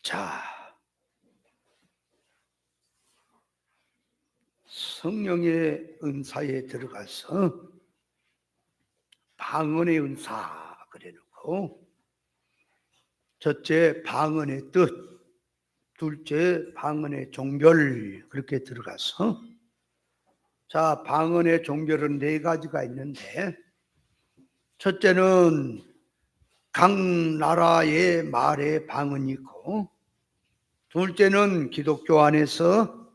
자, 성령의 은사에 들어가서 방언의 은사 그래놓고 첫째 방언의 뜻, 둘째 방언의 종별 그렇게 들어가서 자, 방언의 종별은 네 가지가 있는데 첫째는 각 나라의 말의 방언이 있고 둘째는 기독교 안에서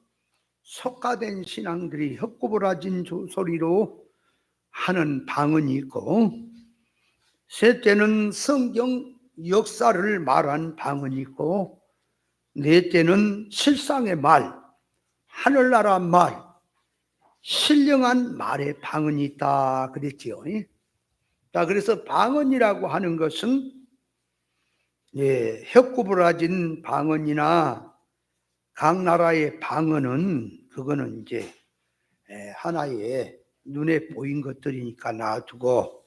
속가된 신앙들이 헛구부라진 소리로 하는 방언이 있고 셋째는 성경 역사를 말한 방언이 있고 넷째는 실상의 말, 하늘나라 말, 신령한 말의 방언이 있다 그랬지요. 자, 그래서 방언이라고 하는 것은 헛구부라진 방언이나 각 나라의 방언은 그거는 이제 하나의 눈에 보인 것들이니까 놔두고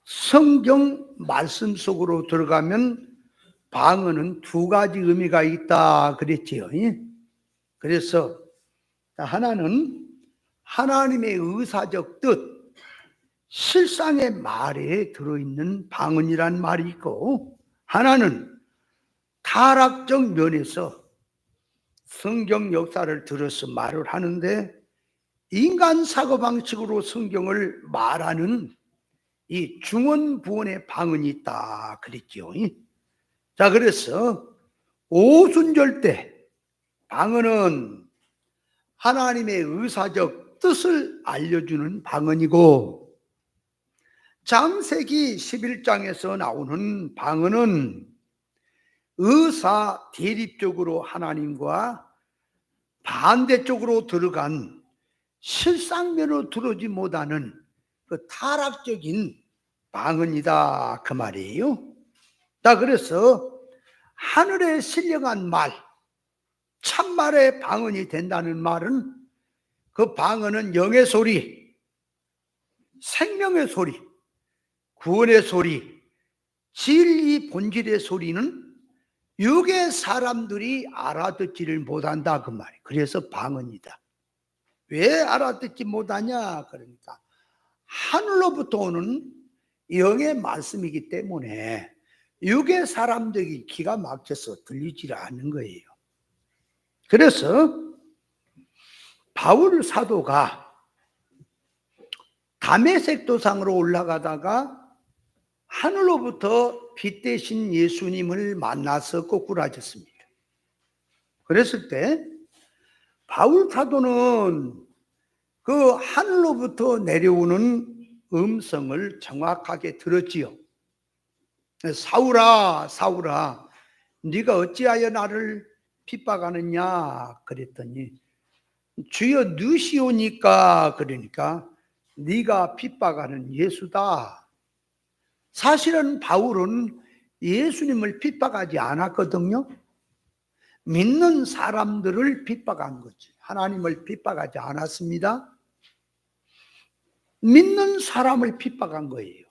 성경 말씀 속으로 들어가면 방언은 두 가지 의미가 있다 그랬지요. 그래서 하나는 하나님의 의사적 뜻, 실상의 말에 들어있는 방언이란 말이 있고 하나는 타락적 면에서 성경 역사를 들어서 말을 하는데 인간 사고방식으로 성경을 말하는 이 중언부언의 방언이 있다 그랬죠. 자, 그래서 오순절 때 방언은 하나님의 의사적 뜻을 알려주는 방언이고 창세기 11장에서 나오는 방언은 의사 대립적으로 하나님과 반대쪽으로 들어간 실상면으로 들어오지 못하는 그 타락적인 방언이다 그 말이에요. 자, 그래서 하늘의 신령한 말, 참말의 방언이 된다는 말은 그 방언은 영의 소리, 생명의 소리, 구원의 소리, 진리 본질의 소리는 육의 사람들이 알아듣지를 못한다 그 말이에요. 그래서 방언이다. 왜 알아듣지 못하냐? 그러니까 하늘로부터 오는 영의 말씀이기 때문에 육의 사람들이 기가 막혀서 들리질 않는 거예요. 그래서 바울 사도가 다메섹 도상으로 올라가다가 하늘로부터 빛 대신 예수님을 만나서 꼬꾸라졌습니다. 그랬을 때 바울 사도는 그 하늘로부터 내려오는 음성을 정확하게 들었지요. 사울아, 사울아, 네가 어찌하여 나를 핍박하느냐 그랬더니 주여 누시오니까 그러니까 네가 핍박하는 예수다. 사실은 바울은 예수님을 핍박하지 않았거든요. 믿는 사람들을 핍박한 거지. 하나님을 핍박하지 않았습니다. 믿는 사람을 핍박한 거예요.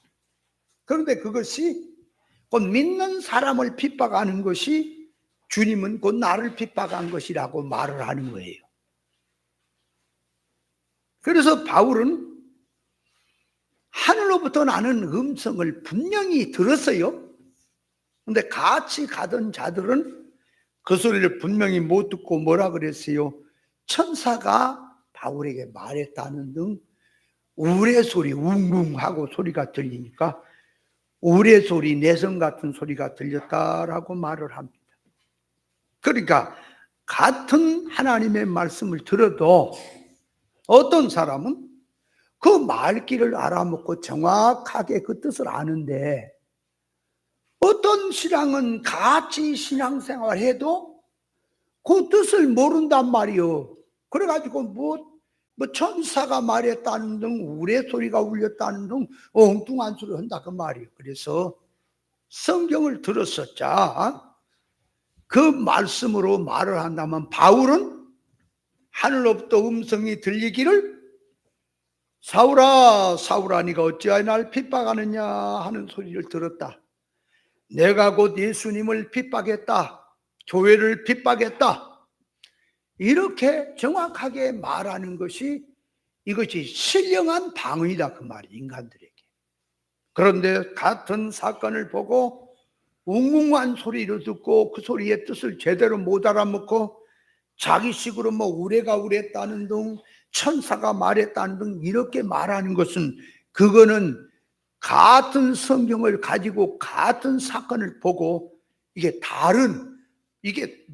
그런데 그것이 곧 믿는 사람을 핍박하는 것이 주님은 곧 나를 핍박한 것이라고 말을 하는 거예요. 그래서 바울은 하늘로부터 나는 음성을 분명히 들었어요. 그런데 같이 가던 자들은 그 소리를 분명히 못 듣고 뭐라 그랬어요? 천사가 바울에게 말했다는 등 우레 소리, 웅웅하고 소리가 들리니까 우레 소리, 내성 같은 소리가 들렸다라고 말을 합니다. 그러니까 같은 하나님의 말씀을 들어도 어떤 사람은 그 말귀를 알아먹고 정확하게 그 뜻을 아는데 어떤 신앙은 같이 신앙생활 해도 그 뜻을 모른단 말이요. 그래가지고 뭐 천사가 말했다는 등 우레 소리가 울렸다는 등 엉뚱한 소리 한다 그 말이요. 그래서 성경을 들었었자 그 말씀으로 말을 한다면 바울은 하늘로부터 음성이 들리기를 사울아 사울아 네가 어찌하여 날 핍박하느냐 하는 소리를 들었다. 내가 곧 예수님을 핍박했다, 교회를 핍박했다, 이렇게 정확하게 말하는 것이 이것이 신령한 방언이다 그 말이 인간들에게. 그런데 같은 사건을 보고 웅웅한 소리를 듣고 그 소리의 뜻을 제대로 못 알아먹고 자기식으로 뭐 우레가 우랬다는 등 천사가 말했다는 등 이렇게 말하는 것은 그거는 같은 성경을 가지고 같은 사건을 보고 이게 다른, 이게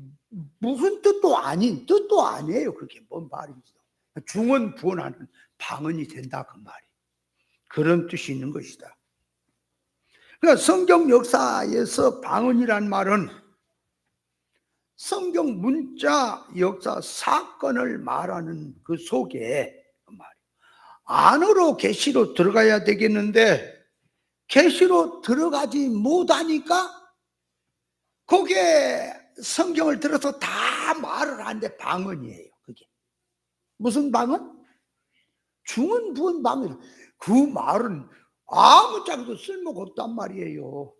무슨 뜻도 아닌 뜻도 아니에요. 그게 뭔 말인지. 중언부언하는 방언이 된다 그 말이. 그런 뜻이 있는 것이다. 그러니까 성경 역사에서 방언이란 말은 성경 문자 역사 사건을 말하는 그 속에 그 말이 안으로 계시로 들어가야 되겠는데 계시로 들어가지 못하니까 그게 성경을 들어서 다 말을 하는데 방언이에요. 그게 무슨 방언? 중언부언 방언. 그 말은 아무짝에도 쓸모가 없단 말이에요.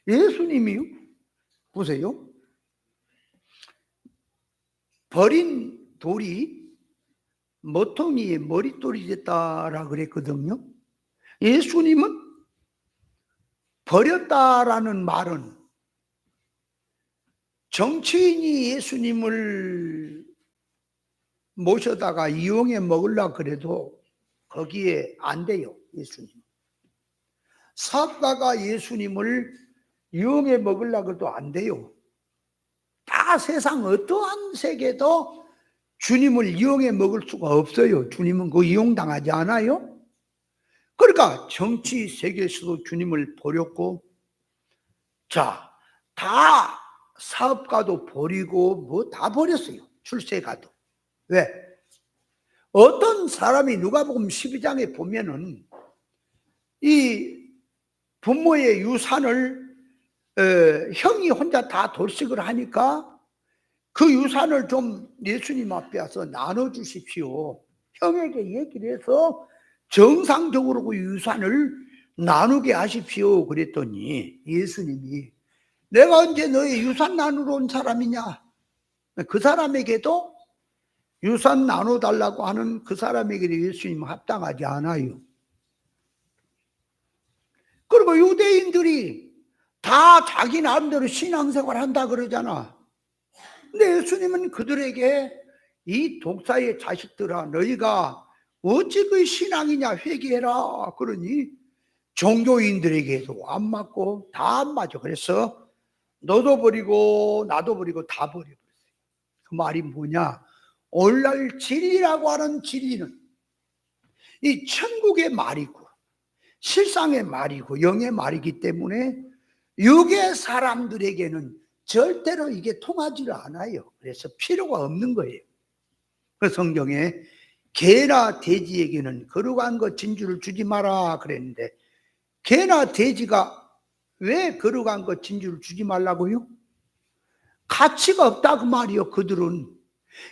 예수님이요? 보세요. 버린 돌이 모퉁이의 머릿돌이 됐다라 그랬거든요. 예수님은 버렸다라는 말은 정치인이 예수님을 모셔다가 이용해 먹으려고 그래도 거기에 안 돼요. 예수님. 사업가가 예수님을 이용해 먹으려고 해도 안 돼요. 다 세상 어떠한 세계도 주님을 이용해 먹을 수가 없어요. 주님은 그 이용당하지 않아요. 그러니까 정치 세계에서도 주님을 버렸고, 자, 다 사업가도 버리고 뭐 다 버렸어요. 출세가도. 왜? 어떤 사람이 누가복음 12장에 보면은 이 부모의 유산을 형이 혼자 다 돌식을 하니까 그 유산을 좀 예수님 앞에 와서 나눠주십시오. 형에게 얘기를 해서 정상적으로 그 유산을 나누게 하십시오. 그랬더니 예수님이 내가 언제 너의 유산 나누러 온 사람이냐? 그 사람에게도 유산 나눠달라고 하는 그 사람에게도 예수님은 합당하지 않아요. 그리고 유대인들이 다 자기 나름대로 신앙생활 한다 그러잖아. 근데 예수님은 그들에게 이 독사의 자식들아 너희가 어찌 그 신앙이냐 회개해라 그러니 종교인들에게도 안 맞고 다 안 맞아. 그래서 너도 버리고 나도 버리고 다 버려버렸어요. 그 말이 뭐냐? 오늘날 진리라고 하는 진리는 이 천국의 말이고 실상의 말이고 영의 말이기 때문에 육의 사람들에게는 절대로 이게 통하지를 않아요. 그래서 필요가 없는 거예요. 그 성경에 개나 돼지에게는 거룩한 것 진주를 주지 마라 그랬는데 개나 돼지가 왜 거룩한 것 진주를 주지 말라고요? 가치가 없다 그 말이요. 그들은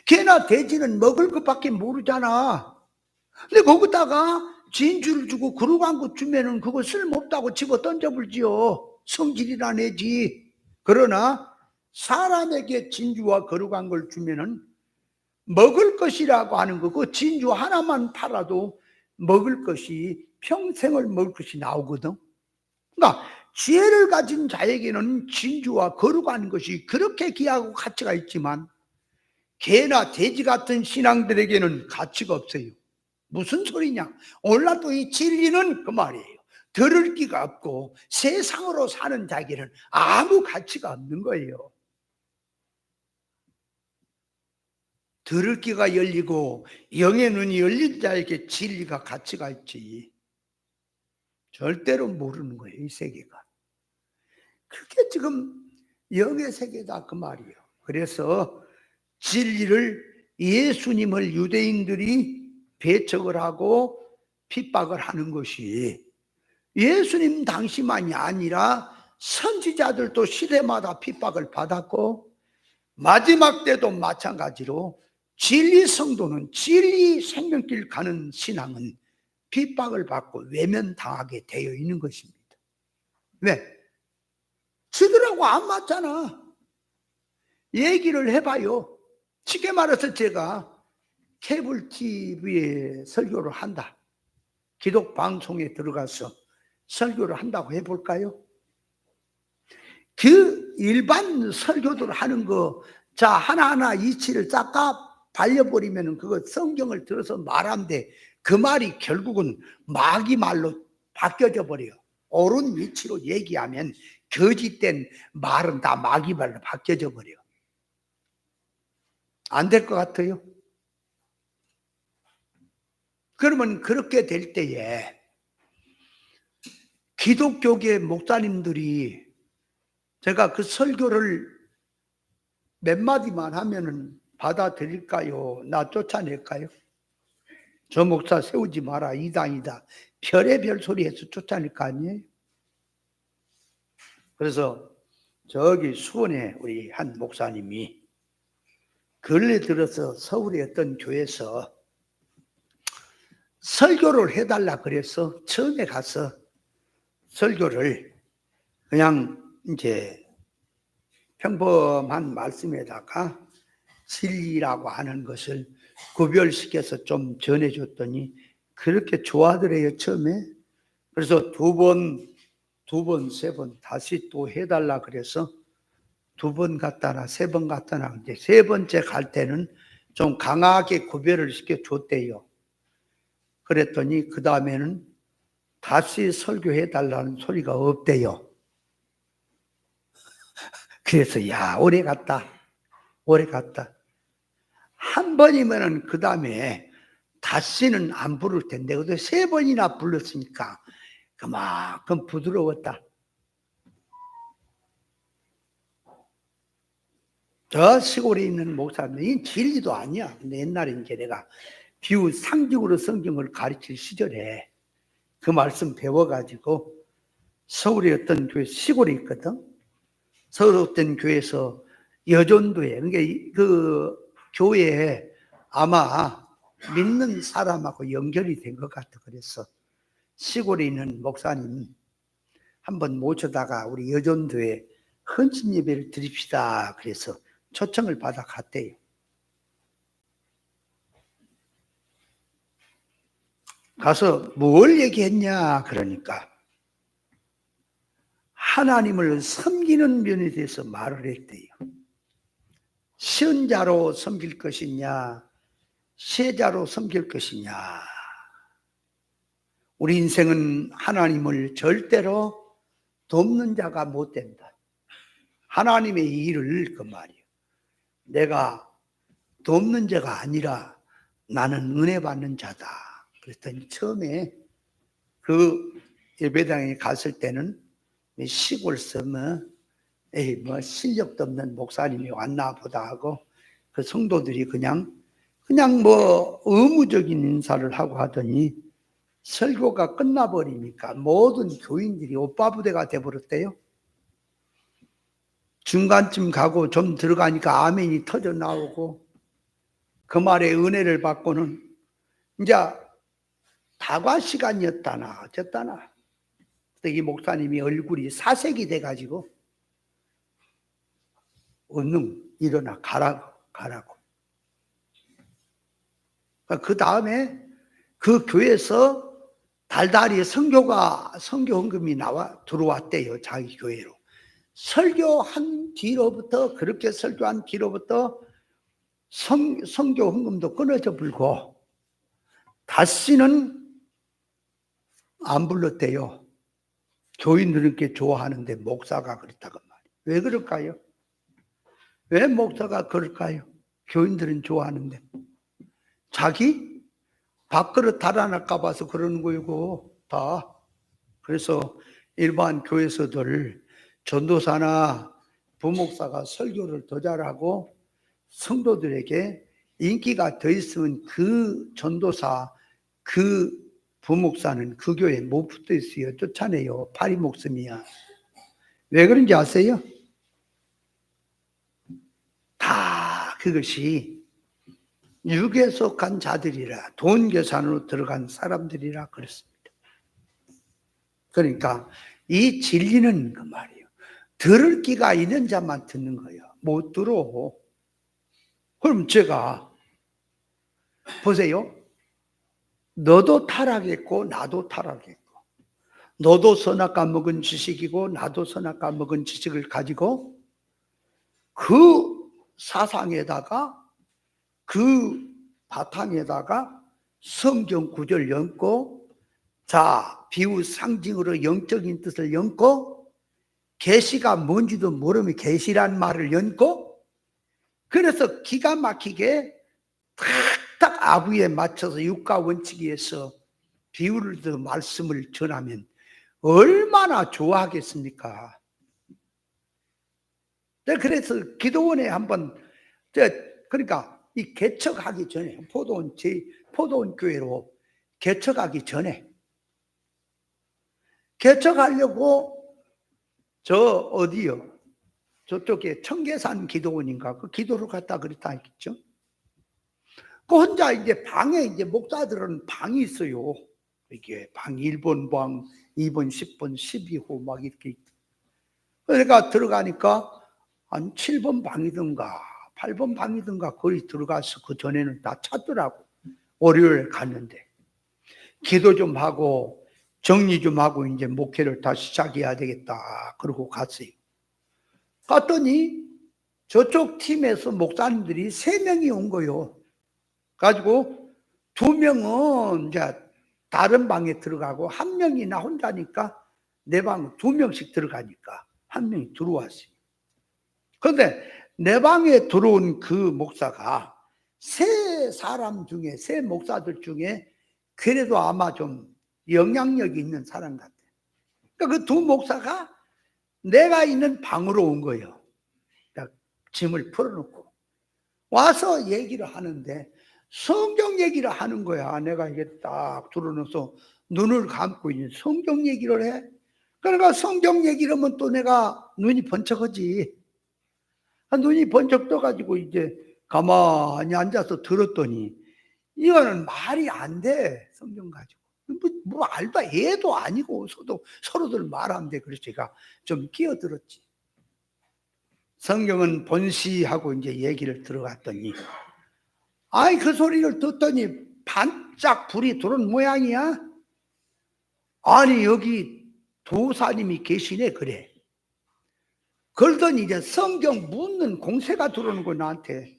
개나 돼지는 먹을 것밖에 모르잖아. 근데 거기다가 진주를 주고 거룩한 것 주면은 그거 쓸모없다고 집어 던져불지요. 성질이나 내지. 그러나 사람에게 진주와 거룩한 걸 주면은 먹을 것이라고 하는 거, 그 진주 하나만 팔아도 먹을 것이 평생을 먹을 것이 나오거든. 그러니까 지혜를 가진 자에게는 진주와 거룩한 것이 그렇게 귀하고 가치가 있지만 개나 돼지 같은 신앙들에게는 가치가 없어요. 무슨 소리냐? 오늘날도 이 진리는 그 말이에요. 들을 기가 없고 세상으로 사는 자에게는 아무 가치가 없는 거예요. 들을 귀가 열리고 영의 눈이 열린 자에게 진리가 가치가 있지. 절대로 모르는 거예요, 이 세계가. 그게 지금 영의 세계다 그 말이에요. 그래서 진리를 예수님을 유대인들이 배척을 하고 핍박을 하는 것이 예수님 당시만이 아니라 선지자들도 시대마다 핍박을 받았고 마지막 때도 마찬가지로 진리 성도는 진리 생명길 가는 신앙은 핍박을 받고 외면당하게 되어 있는 것입니다. 왜? 지들하고 안 맞잖아. 얘기를 해봐요. 쉽게 말해서 제가 케이블 TV에 설교를 한다. 기독 방송에 들어가서 설교를 한다고 해볼까요? 그 일반 설교들 하는 거, 자, 하나하나 이치를 싹다 발려버리면 그거 성경을 들어서 말하는데 그 말이 결국은 마귀 말로 바뀌어져 버려요. 옳은 위치로 얘기하면 거짓된 말은 다 마귀 말로 바뀌어져 버려요. 안 될 것 같아요. 그러면 그렇게 될 때에 기독교계 목사님들이 제가 그 설교를 몇 마디만 하면은 받아들일까요? 나 쫓아낼까요? 저 목사 세우지 마라, 이당이다. 별의별 소리 해서 쫓아낼 거 아니에요? 그래서 저기 수원에 우리 한 목사님이 근래 들어서 서울의 어떤 교회에서 설교를 해달라 그래서 처음에 가서 설교를 그냥 이제 평범한 말씀에다가 진리라고 하는 것을 구별시켜서 좀 전해줬더니 그렇게 좋아하더래요, 처음에. 그래서 두 번, 세 번 다시 또 해달라 그래서 2번 갔다나 3번 갔다나 이제 3번째 갈 때는 좀 강하게 구별을 시켜줬대요. 그랬더니 그 다음에는 다시 설교해달라는 소리가 없대요. 그래서 야, 오래 갔다. 한 번이면은 그 다음에 다시는 안 부를 텐데, 그래도 3번이나 불렀으니까 그만큼 부드러웠다. 저 시골에 있는 목사님이 진리도 아니야. 근데 옛날에 이제 내가 비유 상징으로 성경을 가르칠 시절에 그 말씀 배워가지고 서울의 어떤 교회, 시골에 있거든. 서울 어떤 교회에서 여전도에, 그러니까 그 교회에 아마 믿는 사람하고 연결이 된 것 같아. 그래서 시골에 있는 목사님 한번 모셔다가 우리 여전도에 헌신 예배를 드립시다. 그래서 초청을 받아 갔대요. 가서 뭘 얘기했냐 그러니까 하나님을 섬기는 면에 대해서 말을 했대요. 선자로 섬길 것이냐 세자로 섬길 것이냐. 우리 인생은 하나님을 절대로 돕는 자가 못 된다. 하나님의 일을 그 말이에요. 내가 돕는 자가 아니라 나는 은혜 받는 자다. 그랬더니 처음에 그 예배당에 갔을 때는 시골서 뭐 실력도 없는 목사님이 왔나 보다 하고 그 성도들이 그냥 뭐 의무적인 인사를 하고 하더니 설교가 끝나버리니까 모든 교인들이 오빠부대가 돼버렸대요. 중간쯤 가고 좀 들어가니까 아멘이 터져 나오고 그 말에 은혜를 받고는 이제 다과 시간이었다나 어쨌다나 이 목사님이 얼굴이 사색이 돼가지고 얼른 일어나 가라고. 그 다음에 그 교회에서 달달이 성교 헌금이 들어왔대요. 자기 교회로. 설교한 뒤로부터 그렇게 설교한 뒤로부터 성교 헌금도 끊어져 불고 다시는 안 불렀대요. 교인들은 이렇게 좋아하는데 목사가 그렇다고 말이에요. 왜 그럴까요? 왜 목사가 그럴까요? 교인들은 좋아하는데 자기 밥그릇 달아날까 봐서 그러는 거이고 다. 그래서 일반 교회에서들 전도사나 부목사가 설교를 더 잘하고 성도들에게 인기가 더 있으면 그 전도사, 그 부목사는 그 교회에 못 붙어 있어요. 쫓아내요. 파리 목숨이야. 왜 그런지 아세요? 다 그것이 육에 속한 자들이라, 돈 계산으로 들어간 사람들이라 그렇습니다. 그러니까 이 진리는 그 말이에요. 들을 끼가 있는 자만 듣는 거예요. 못 들어. 그럼 제가 보세요. 너도 타락했고 나도 타락했고, 너도 선악과 먹은 지식이고 나도 선악과 먹은 지식을 가지고 그 사상에다가 그 바탕에다가 성경 구절 엮고, 자, 비유 상징으로 영적인 뜻을 엮고, 계시가 뭔지도 모르면 계시란 말을 엮고, 그래서 기가 막히게 탁탁 아부에 맞춰서 육가 원칙에서 비유를 더 말씀을 전하면 얼마나 좋아하겠습니까? 그래서 기도원에 한번, 그러니까 이 개척하기 전에, 포도원 교회로 개척하기 전에, 개척하려고 저 어디요? 저쪽에 청계산 기도원인가 그 기도를 갔다 그랬다 했겠죠. 그 혼자 이제 방에, 이제 목사들은 방이 있어요. 이게 방 1번 방, 2번, 10번, 12호 막 이렇게. 그러니까 들어가니까 한 7번 방이든가 8번 방이든가 거기 들어가서 그 전에는 다 찾더라고. 월요일 갔는데 기도 좀 하고 정리 좀 하고 이제 목회를 다시 시작해야 되겠다 그러고 갔어요. 갔더니 저쪽 팀에서 목사님들이 3명이 온 거요. 가지고 2명은 이제 다른 방에 들어가고 1명이 나 혼자니까 내 방 2명씩 들어가니까 1명이 들어왔어요. 그런데 내 방에 들어온 그 목사가 3사람 중에, 3 목사들 중에 그래도 아마 좀 영향력이 있는 사람 같아요. 그러니까 그 2 목사가 내가 있는 방으로 온 거예요. 짐을 풀어놓고 와서 얘기를 하는데 성경 얘기를 하는 거야. 내가 이게 딱 들어놓아서 눈을 감고 있는 성경 얘기를 해. 그러니까 성경 얘기를 하면 또 내가 눈이 번쩍하지. 눈이 번쩍 떠가지고 이제 가만히 앉아서 들었더니 이거는 말이 안 돼. 성경 가지고. 뭐 알바 애도 아니고 서로들 말하는데 그래서 제가 좀 끼어들었지. 성경은 본시하고 이제 얘기를 들어갔더니, 아이, 그 소리를 듣더니 반짝 불이 들어온 모양이야. 아니, 여기 도사님이 계시네, 그래. 그러더니 이제 성경 묻는 공세가 들어오는 거 나한테.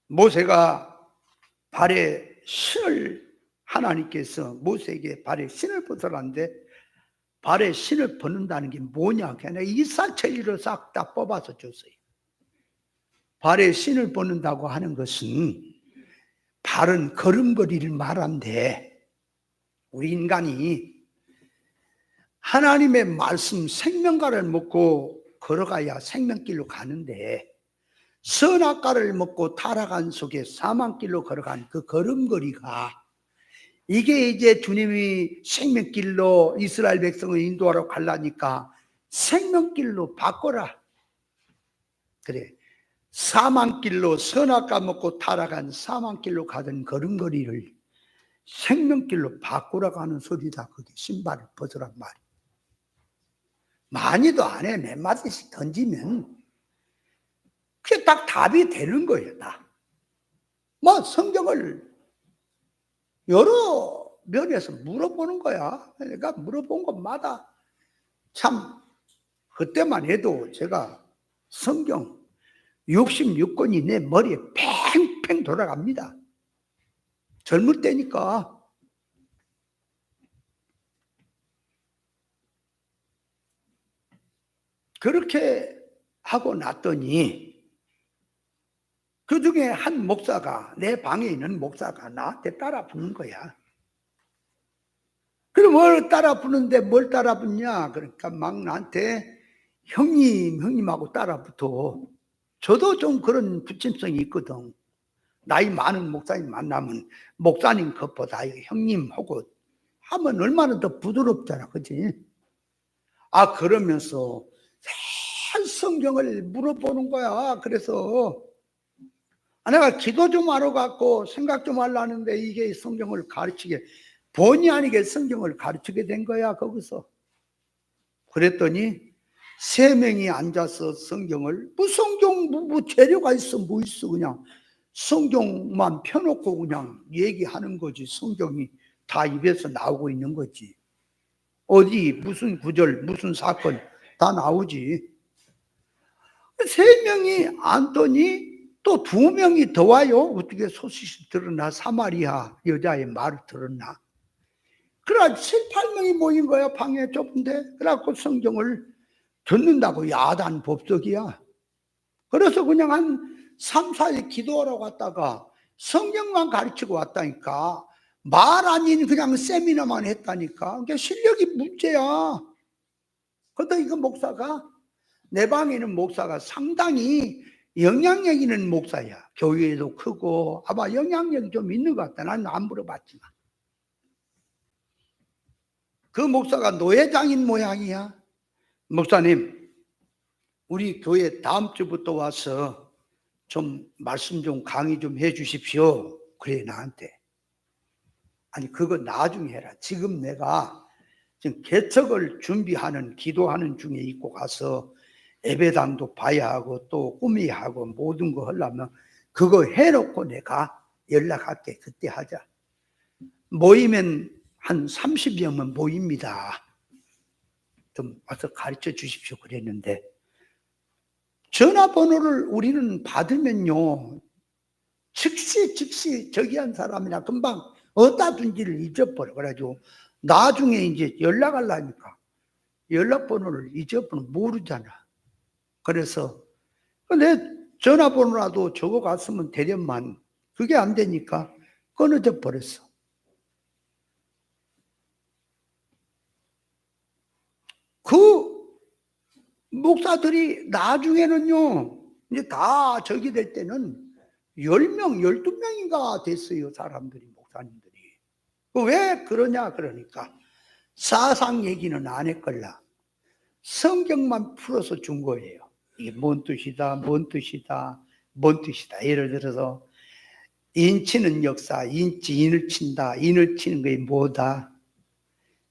모세가 발에 신을, 하나님께서 모세에게 발에 신을 벗으라는데 발에 신을 벗는다는 게 뭐냐? 그냥 이사천리를 싹 다 뽑아서 줬어요. 발에 신을 벗는다고 하는 것은 발은 걸음걸이를 말한대. 우리 인간이 하나님의 말씀 생명과를 먹고 걸어가야 생명길로 가는데 선악과를 먹고 타락한 속에 사망길로 걸어간 그 걸음걸이가, 이게 이제 주님이 생명길로 이스라엘 백성을 인도하러 가려니까 생명길로 바꿔라. 그래. 사망길로, 선악과 먹고 타락한 사망길로 가던 걸음걸이를 생명길로 바꾸라고 하는 소리다. 그게 신발을 벗으란 말이야. 많이도 안 해. 몇 마디씩 던지면 그게 딱 답이 되는 거예요. 다. 뭐 성경을 여러 면에서 물어보는 거야. 그러니까 물어본 것마다 참 그때만 해도 제가 성경 66권이 내 머리에 팽팽 돌아갑니다. 젊을 때니까. 그렇게 하고 났더니 그 중에 한 목사가, 내 방에 있는 목사가 나한테 따라 붙는 거야. 그럼 뭘 따라 붙는데 뭘 따라 붙냐? 그러니까 막 나한테 형님하고 따라 붙어. 저도 좀 그런 붙임성이 있거든. 나이 많은 목사님 만나면 목사님 것보다 형님하고 하면 얼마나 더 부드럽잖아. 그치? 아, 그러면서 새 성경을 물어보는 거야. 그래서 내가 기도 좀 하러 갔고 생각 좀 하려는데 이게 성경을 가르치게 본의 아니게 성경을 가르치게 된 거야 거기서. 그랬더니 3명이 앉아서 성경을 성경 뭐 재료가 있어 뭐 있어 그냥 성경만 펴놓고 그냥 얘기하는 거지. 성경이 다 입에서 나오고 있는 거지. 어디 무슨 구절 무슨 사건 다 나오지. 3명이 앉더니 또 2명이 더 와요. 어떻게 소식이 들었나? 사마리아 여자의 말을 들었나? 그래 7, 8명이 모인 거야. 방에 좁은데. 그래갖고 성경을 듣는다고. 야단 법석이야. 그래서 그냥 한 3, 4일 기도하러 갔다가 성경만 가르치고 왔다니까. 말 아닌 그냥 세미나만 했다니까. 그러니까 실력이 문제야. 그런데 이거 목사가, 내 방에 있는 목사가 상당히 영향력 있는 목사야. 교회도 크고 아마 영향력이 좀 있는 것 같다. 나는 안 물어봤지만. 그 목사가 노회장인 모양이야. 목사님, 우리 교회 다음 주부터 와서 좀 말씀 좀 강의 좀 해 주십시오. 그래 나한테. 아니 그거 나중에 해라. 지금 내가 지금 개척을 준비하는 기도하는 중에 있고 가서 예배당도 봐야 하고 또 꾸미야 하고 모든 거 하려면 그거 해놓고 내가 연락할게. 그때 하자. 모이면 한 30여명 모입니다. 좀 와서 가르쳐 주십시오 그랬는데 전화번호를 우리는 받으면요 즉시 저기 한 사람이나 금방 어디다 둔지를 잊어버려. 그래가지고 나중에 이제 연락하려니까 연락번호를 잊어버려 모르잖아. 그래서 내 전화번호라도 적어 갔으면 되련만 그게 안 되니까 끊어져 버렸어. 그 목사들이 나중에는요 이제 다 저기 될 때는 10명, 12명인가 됐어요. 사람들이, 목사님들이. 왜 그러냐 그러니까 사상 얘기는 안 했걸라. 성경만 풀어서 준 거예요. 이게 뭔 뜻이다, 뭔 뜻이다, 뭔 뜻이다. 예를 들어서 인치는 역사, 인을 친다. 인을 치는 게 뭐다?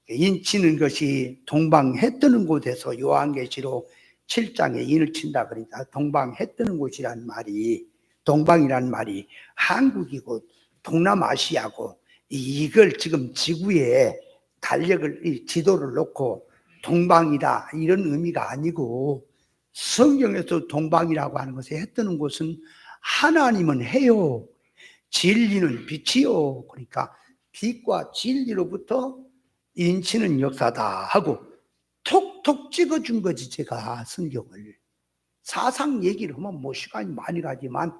인치는 것이 동방 해 뜨는 곳에서 요한계시록 7장에 인을 친다. 그러니까 동방 해 뜨는 곳이란 말이, 동방이란 말이 한국이고 동남아시아고 이걸 지금 지구에 달력을 지도를 놓고 동방이다 이런 의미가 아니고 성경에서 동방이라고 하는 것에 해 뜨는 곳은 하나님은 해요. 진리는 빛이요. 그러니까 빛과 진리로부터 인치는 역사다 하고 톡톡 찍어준 거지. 제가 성경을 사상 얘기를 하면 뭐 시간이 많이 가지만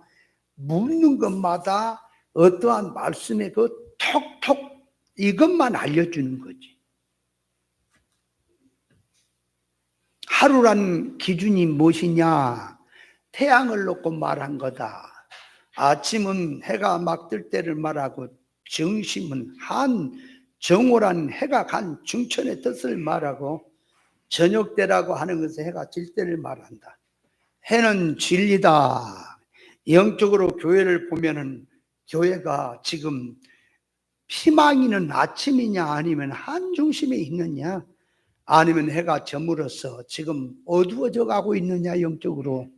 묻는 것마다 어떠한 말씀에 그 톡톡 이것만 알려주는 거지. 하루란 기준이 무엇이냐? 태양을 놓고 말한 거다. 아침은 해가 막 뜰 때를 말하고 정심은 한 정오란 해가 간 중천의 뜻을 말하고 저녁 때라고 하는 것은 해가 질 때를 말한다. 해는 진리다. 영적으로 교회를 보면은 교회가 지금 피망이는 아침이냐 아니면 한중심에 있느냐 아니면 해가 저물어서 지금 어두워져 가고 있느냐 영적으로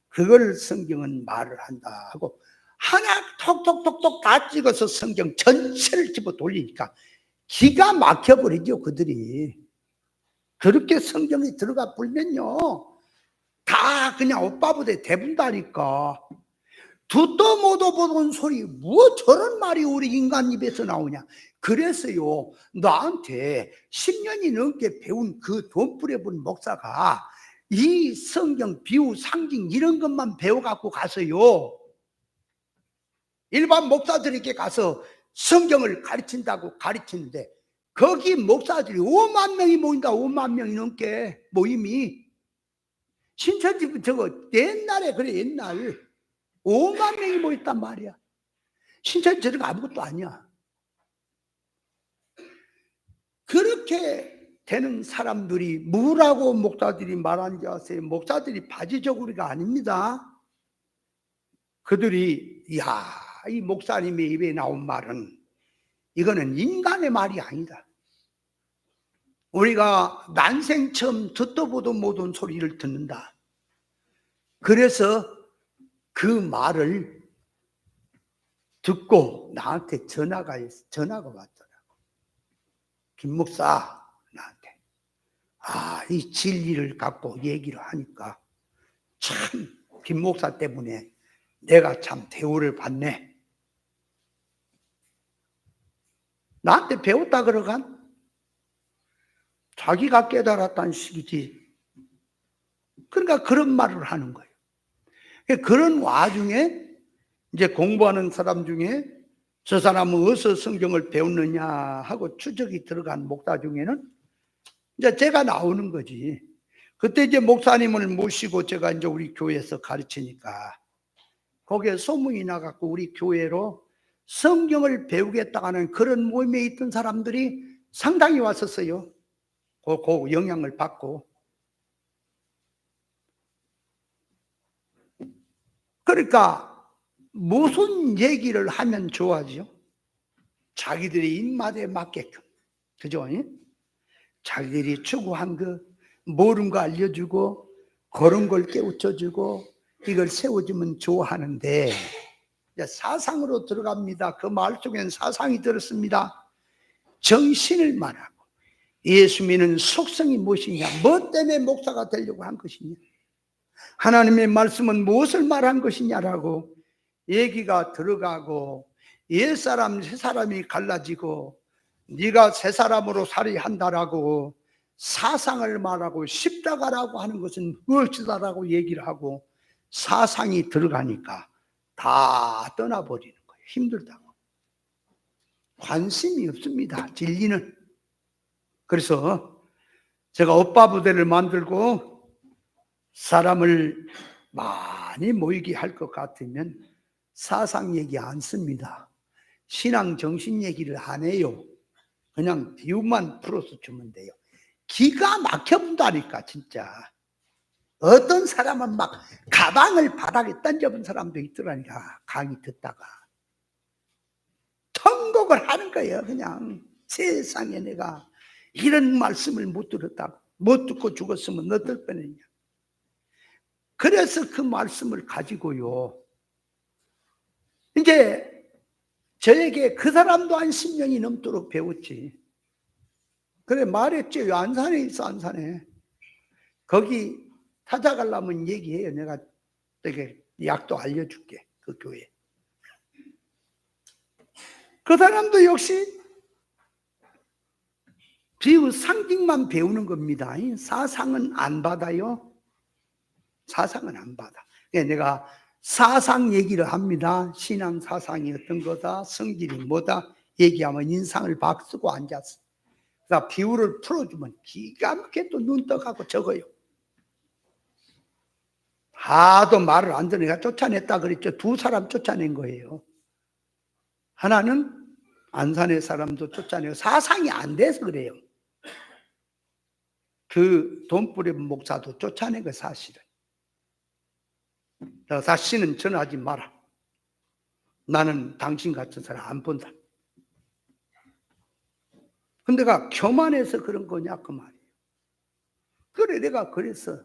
그걸 성경은 말을 한다 하고 하나 톡톡톡톡 다 찍어서 성경 전체를 집어 돌리니까 기가 막혀버리죠. 그들이 그렇게 성경이 들어가 불면요 다 그냥 오빠보다 대분다니까. 듣도 못도 보던 소리 뭐 저런 말이 우리 인간 입에서 나오냐. 그래서요 나한테 10년이 넘게 배운 그 돈 뿌려본 목사가 이 성경 비유 상징 이런 것만 배워갖고 가서요 일반 목사들에게 가서 성경을 가르친다고 가르치는데 거기 목사들이 5만 명이 모인다. 5만 명이 넘게 모임이 신천지 저거 옛날에 그래 옛날 5만 명이 모였단 말이야. 신천지 저거 아무것도 아니야. 그렇게 되는 사람들이 뭐라고 목사들이 말하는지 아세요? 목사들이 바지저고리가 아닙니다. 그들이 이 목사님의 입에 나온 말은 이거는 인간의 말이 아니다. 우리가 난생 처음 듣도 보도 못한 소리를 듣는다. 그래서 그 말을 듣고 나한테 전화가 왔더라고. 김 목사, 나한테. 이 진리를 갖고 얘기를 하니까 참 김 목사 때문에 내가 참 대우를 받네. 나한테 배웠다 그러간? 자기가 깨달았다는 식이지. 그러니까 그런 말을 하는 거예요. 그런 와중에 이제 공부하는 사람 중에 저 사람은 어디서 성경을 배웠느냐 하고 추적이 들어간 목사 중에는 이제 제가 나오는 거지. 그때 이제 목사님을 모시고 제가 이제 우리 교회에서 가르치니까 거기에 소문이 나갖고 우리 교회로 성경을 배우겠다 하는 그런 모임에 있던 사람들이 상당히 왔었어요. 그 영향을 받고. 그러니까 무슨 얘기를 하면 좋아지요? 자기들의 입맛에 맞게끔. 그죠? 자기들이 추구한 거, 모르는 거 알려주고, 그런 걸 깨우쳐주고, 이걸 세워주면 좋아하는데, 이제 사상으로 들어갑니다. 그 말 속엔 사상이 들었습니다. 정신을 말하고, 예수 믿는 속성이 무엇이냐, 뭐 때문에 목사가 되려고 한 것이냐, 하나님의 말씀은 무엇을 말한 것이냐라고 얘기가 들어가고, 옛사람 새사람이 갈라지고 네가 새사람으로 살아야 한다라고 사상을 말하고, 십자가라고 하는 것은 무엇이다라고 얘기를 하고 사상이 들어가니까 다 떠나버리는 거예요. 힘들다고. 관심이 없습니다, 진리는. 그래서 제가 오빠 부대를 만들고 사람을 많이 모이게 할 것 같으면 사상 얘기 안 씁니다. 신앙 정신 얘기를 안 해요. 그냥 비유만 풀어서 주면 돼요. 기가 막혀본다니까 진짜. 어떤 사람은 막 가방을 바닥에 던져본 사람도 있더라니까. 강의 듣다가 통곡을 하는 거예요. 그냥 세상에 내가 이런 말씀을 못 들었다고, 못 듣고 죽었으면 어떨 뻔했냐. 그래서 그 말씀을 가지고요, 이제 저에게 그 사람도 한 10년이 넘도록 배웠지. 그래 말했지. 안산에 있어, 안산에. 거기 찾아가려면 얘기해요. 내가 되게 약도 알려줄게, 그 교회. 그 사람도 역시 비유 상징만 배우는 겁니다. 사상은 안 받아요. 사상은 안 받아. 내가 사상 얘기를 합니다. 신앙 사상이 어떤 거다, 성질이 뭐다 얘기하면 인상을 박 쓰고 앉았어. 그래서 비유를 풀어주면 기가 막히게 또 눈 떠가고 적어요. 하도 말을 안 들으니까 쫓아냈다 그랬죠. 두 사람 쫓아낸 거예요. 하나는 안산의 사람도 쫓아내고, 사상이 안 돼서 그래요. 그 돈뿌리 목사도 쫓아낸 거 사실은. 다시는 전화하지 마라. 나는 당신 같은 사람 안 본다. 근데 내가 교만해서 그런 거냐 그 말이에요. 그래 내가 그래서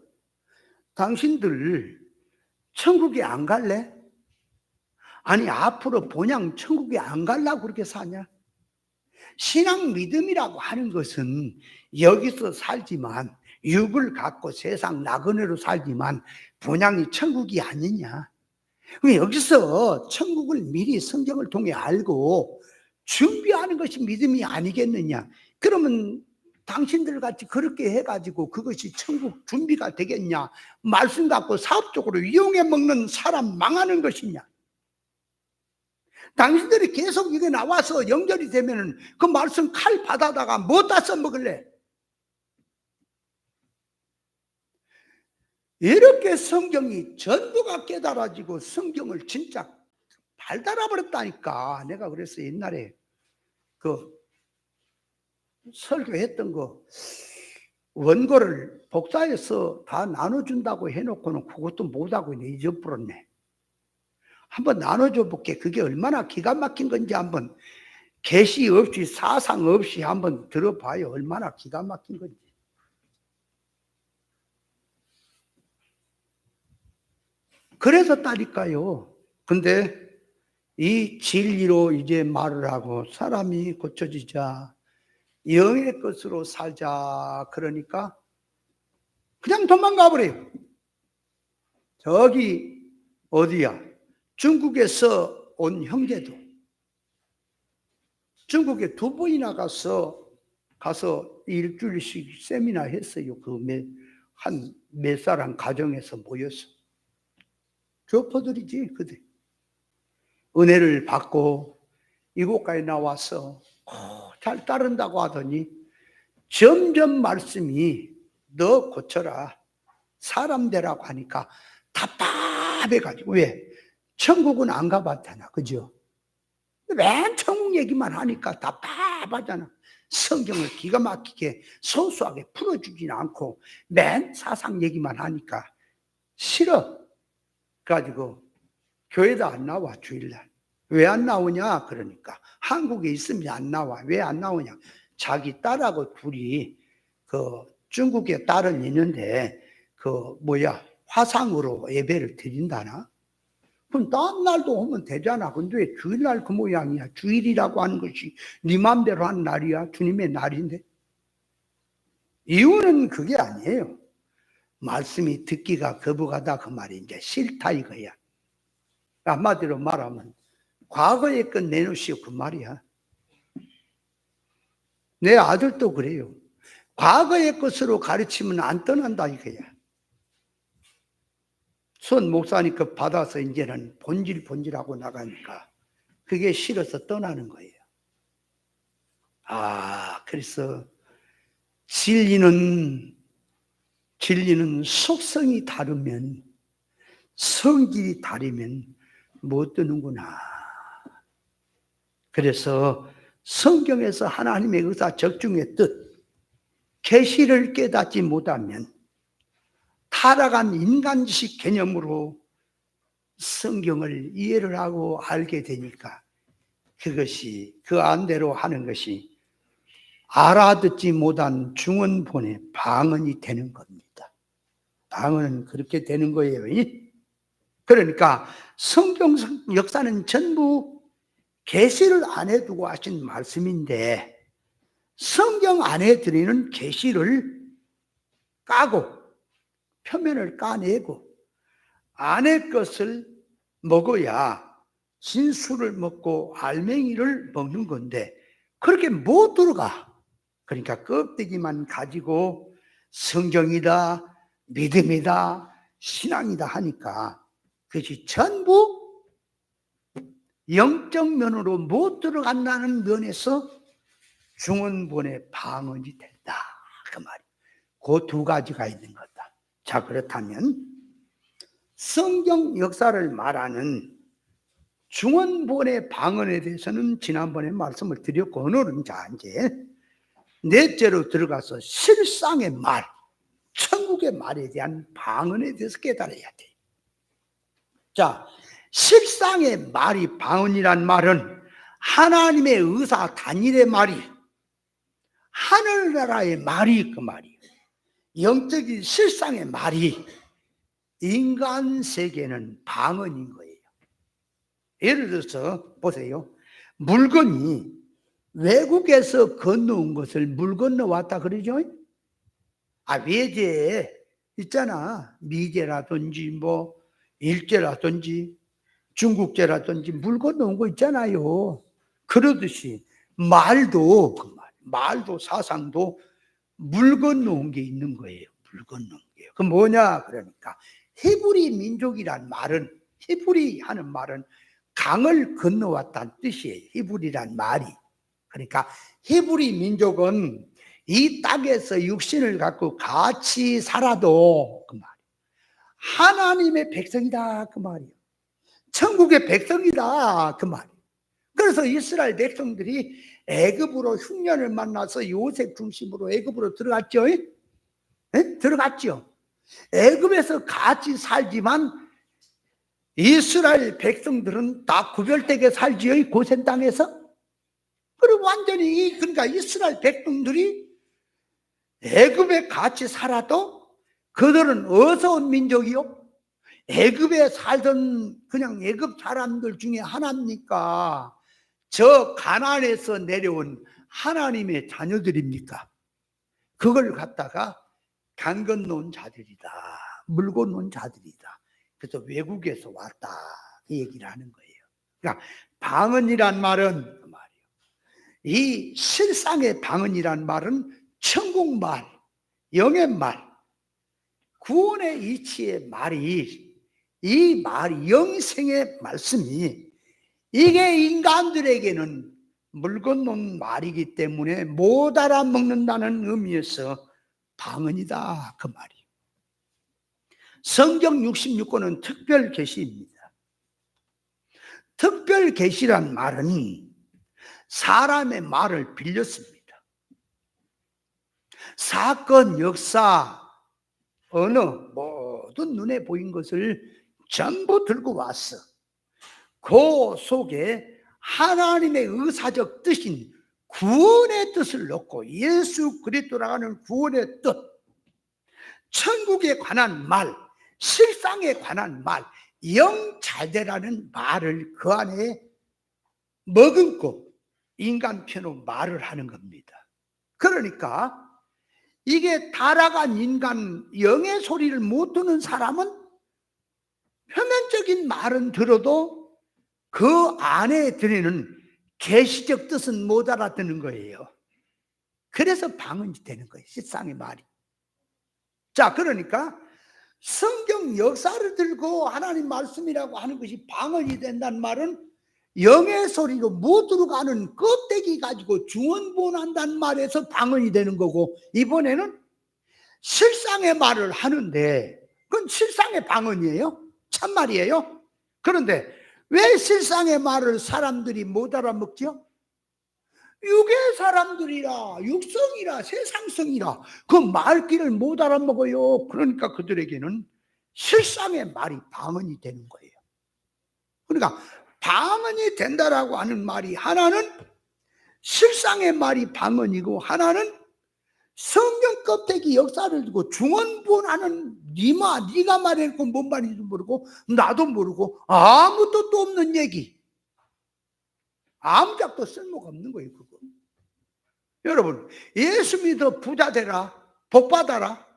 당신들 천국에 안 갈래? 아니 앞으로 본향 천국에 안 가려고 그렇게 사냐? 신앙 믿음이라고 하는 것은 여기서 살지만, 육을 갖고 세상 나그네로 살지만 본향이 천국이 아니냐. 여기서 천국을 미리 성경을 통해 알고 준비하는 것이 믿음이 아니겠느냐. 그러면 당신들 같이 그렇게 해가지고 그것이 천국 준비가 되겠냐. 말씀 갖고 사업적으로 이용해 먹는 사람 망하는 것이냐. 당신들이 계속 이게 나와서 연결이 되면은 그 말씀 칼 받아다가 뭐다 써먹을래? 이렇게 성경이 전부가 깨달아지고 성경을 진짜 발달아 버렸다니까. 내가 그래서 옛날에 그 설교했던 거 원고를 복사해서 다 나눠준다고 해놓고는 그것도 못하고 잊어버렸네. 한번 나눠줘 볼게. 그게 얼마나 기가 막힌 건지 한번 계시 없이 사상 없이 한번 들어봐요. 얼마나 기가 막힌 건지. 그래서 따니까요. 근데 이 진리로 이제 말을 하고 사람이 고쳐지자 영의 것으로 살자 그러니까 그냥 도망가 버려요. 저기 어디야? 중국에서 온 형제도 중국에 2번이나 가서 일주일씩 세미나 했어요. 한 몇 사람 가정에서 모여서 교포들이지 그들. 은혜를 받고 이곳까지 나와서 잘 따른다고 하더니 점점 말씀이 너 고쳐라 사람 되라고 하니까 답답해가지고. 왜? 천국은 안 가봤잖아, 그죠? 맨 천국 얘기만 하니까 답답하잖아. 성경을 기가 막히게 소소하게 풀어주진 않고 맨 사상 얘기만 하니까 싫어. 그래가지고 교회도 안 나와. 주일날 왜 안 나오냐 그러니까 한국에 있으면 안 나와. 왜 안 나오냐? 자기 딸하고 둘이 그 중국에 딸은 있는데 화상으로 예배를 드린다나? 그럼 다음 날도 오면 되잖아. 근데 왜 주일날 그 모양이야? 주일이라고 하는 것이 네 맘대로 하는 날이야. 주님의 날인데. 이유는 그게 아니에요. 말씀이 듣기가 거부가다 그 말이 이제 싫다 이거야. 한마디로 말하면 과거의 것 내놓으시오 그 말이야. 내 아들도 그래요. 과거의 것으로 가르치면 안 떠난다 이거야. 손 목사님 그 받아서 이제는 본질하고 나가니까 그게 싫어서 떠나는 거예요. 그래서 진리는 속성이 다르면 성질이 다르면 못 뜨는구나. 그래서 성경에서 하나님의 의사 적중의 뜻 계시를 깨닫지 못하면 타락한 인간식 개념으로 성경을 이해를 하고 알게 되니까 그것이 그 안대로 하는 것이 알아듣지 못한 중언본의 방언이 되는 겁니다. 방언은 그렇게 되는 거예요. 그러니까 성경 역사는 전부 계시를 안에 두고 하신 말씀인데 성경 안에 들이는 계시를 까고 표면을 까내고 안의 것을 먹어야 진수를 먹고 알맹이를 먹는 건데 그렇게 못 들어가. 그러니까 껍데기만 가지고 성경이다, 믿음이다, 신앙이다 하니까 그것이 전부 영적 면으로 못 들어간다는 면에서 중언본의 방언이 된다 그 말이에요. 그 2가지가 있는 거다. 자, 그렇다면 성경 역사를 말하는 중언본의 방언에 대해서는 지난번에 말씀을 드렸고 오늘은 자 이제 넷째로 들어가서 실상의 말, 천국의 말에 대한 방언에 대해서 깨달아야 돼. 자, 실상의 말이 방언이란 말은 하나님의 의사 단일의 말이 하늘나라의 말이 그 말이에요. 영적인 실상의 말이 인간 세계는 방언인 거예요. 예를 들어서 보세요. 물건이 외국에서 건너온 것을 물 건너왔다 그러죠? 외제에 있잖아. 미제라든지 일제라든지 중국제라든지 물 건너온 거 있잖아요. 그러듯이 말도 말도 사상도 물 건너온 게 있는 거예요. 물 건너온 게요. 그 뭐냐 그러니까 히브리 민족이란 말은 히브리 하는 말은 강을 건너왔다는 뜻이에요. 히브리란 말이. 그러니까 히브리 민족은 이 땅에서 육신을 갖고 같이 살아도 그 말이에요. 하나님의 백성이다 그 말이에요. 천국의 백성이다 그 말이에요. 그래서 이스라엘 백성들이 애굽으로 흉년을 만나서 요셉 중심으로 애굽으로 들어갔죠. 들어갔죠. 애굽에서 같이 살지만 이스라엘 백성들은 다 구별되게 살지요. 고센 땅에서. 완전히, 그러니까 이스라엘 백성들이 애굽에 같이 살아도 그들은 어디서 온 민족이요? 애굽에 살던 그냥 애굽 사람들 중에 하나입니까? 저 가나안에서 내려온 하나님의 자녀들입니까? 그걸 갖다가 강 건너온 자들이다, 물 건너온 자들이다. 그래서 외국에서 왔다, 그 얘기를 하는 거예요. 그러니까 방언이란 말은 그 말이에요. 이 실상의 방언이란 말은 천국말, 영의 말, 구원의 이치의 말이, 이 말, 영생의 말씀이, 이게 인간들에게는 물 건너온 말이기 때문에 못 알아먹는다는 의미에서 방언이다, 그 말이에요. 성경 66권은 특별 계시입니다. 특별 계시란 말은 사람의 말을 빌렸습니다. 사건, 역사, 언어, 모든 눈에 보인 것을 전부 들고 왔어. 그 속에 하나님의 의사적 뜻인 구원의 뜻을 넣고, 예수 그리스도라고 하는 구원의 뜻, 천국에 관한 말, 실상에 관한 말, 영 잘되라는 말을 그 안에 머금고 인간편으로 말을 하는 겁니다. 그러니까 이게 타락한 인간, 영의 소리를 못 듣는 사람은 표면적인 말은 들어도 그 안에 들리는 계시적 뜻은 못 알아듣는 거예요. 그래서 방언이 되는 거예요, 실상의 말이. 자, 그러니까 성경 역사를 들고 하나님 말씀이라고 하는 것이 방언이 된다는 말은 영의 소리로 못 들어가는 껍데기 가지고 중언부언한다는 말에서 방언이 되는 거고, 이번에는 실상의 말을 하는데 그건 실상의 방언이에요? 참말이에요? 그런데 왜 실상의 말을 사람들이 못 알아먹죠? 육의 사람들이라, 육성이라, 세상성이라 그 말귀를 못 알아먹어요. 그러니까 그들에게는 실상의 말이 방언이 되는 거예요. 그러니까 방언이 된다라고 하는 말이, 하나는 실상의 말이 방언이고, 하나는 성경 껍데기 역사를 두고 중언부언하는, 네가 말해놓고 뭔 말인지 모르고 나도 모르고 아무 뜻도 없는 얘기, 아무 작도 쓸모가 없는 거예요, 그거. 여러분, 예수 믿어 부자 되라, 복 받아라,